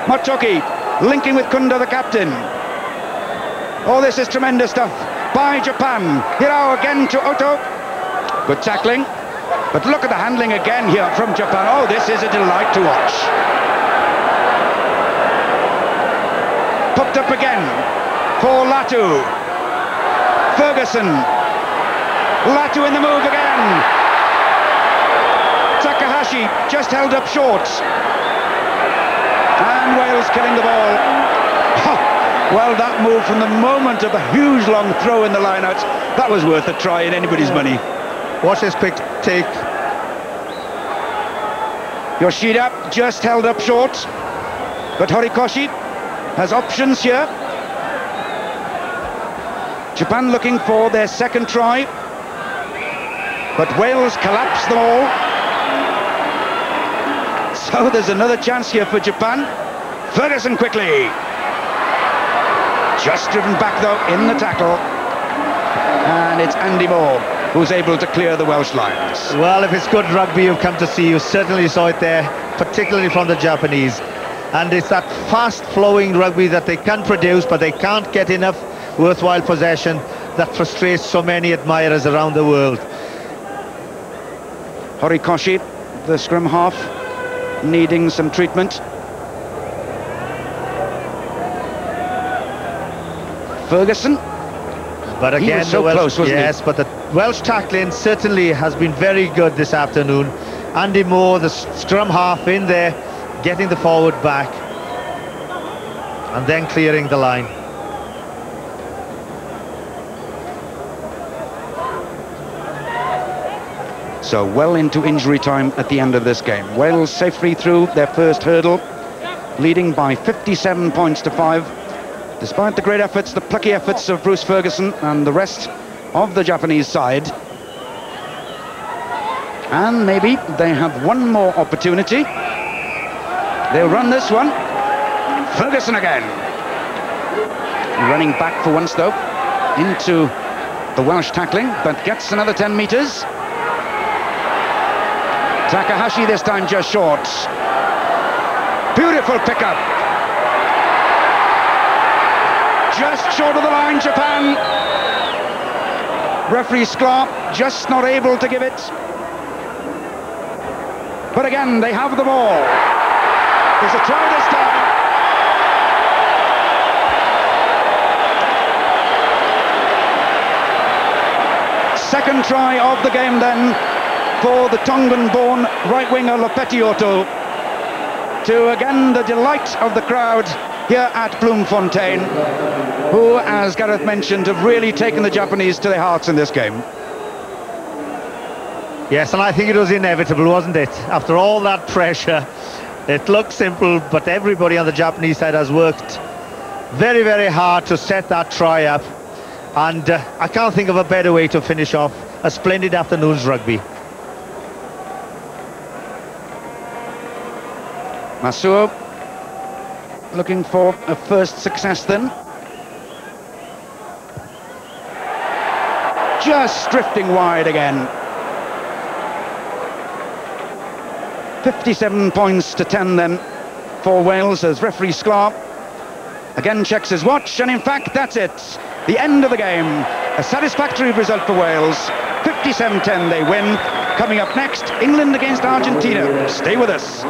Speaker 1: Motoki linking with Kunda, the captain. Oh, this is tremendous stuff by Japan. Hirao again to Oto. Good tackling. But look at the handling again here from Japan. Oh, this is a delight to watch. Popped up again for Latu. Ferguson. Latu in the move again. Takahashi just held up short. And Wales killing the ball. Well, that move from the moment of the huge long throw in the line-out, that was worth a try in anybody's money.
Speaker 2: Watch this quick take.
Speaker 1: Yoshida just held up short, but Horikoshi has options here. Japan looking for their second try, but Wales collapse them all. So there's another chance here for Japan. Ferguson quickly. Just driven back though in the tackle, and it's Andy Moore who's able to clear the Welsh lines.
Speaker 2: Well, if it's good rugby you've come to see, you certainly saw it there, particularly from the Japanese. And it's that fast-flowing rugby that they can produce, but they can't get enough worthwhile possession, that frustrates so many admirers around the world.
Speaker 1: Horikoshi, the scrum half, needing some treatment. Ferguson,
Speaker 2: but again,
Speaker 1: he was so close, wasn't he?
Speaker 2: Yes, but the Welsh tackling certainly has been very good this afternoon. Andy Moore, the scrum half, in there, getting the forward back, and then clearing the line.
Speaker 1: So well into injury time at the end of this game. Wales safely through their first hurdle, leading by 57 points to 5. Despite the great efforts, the plucky efforts of Bruce Ferguson and the rest of the Japanese side. And maybe they have one more opportunity They'll run this one. Ferguson again. Running back for once, though, into the Welsh tackling, but gets another 10 metres. Takahashi this time just short. Beautiful pickup. Just short of the line, Japan. Referee Sklar just not able to give it. But again, they have the ball. There's a try this time. Second try of the game then for the Tongan-born right winger Lopetioto, to again the delight of the crowd here at Bloemfontein, who, as Gareth mentioned, have really taken the Japanese to their hearts in this game.
Speaker 2: Yes, and I think it was inevitable, wasn't it? After all that pressure, it looked simple, but everybody on the Japanese side has worked very, very hard to set that try up. And I can't think of a better way to finish off a splendid afternoon's rugby.
Speaker 1: Masuo looking for a first success then. Just drifting wide again. 57 points to 10 then for Wales, as referee Sklar again checks his watch, and in fact that's it. The end of the game. A satisfactory result for Wales. 57-10 they win. Coming up next, England against Argentina. Stay with us.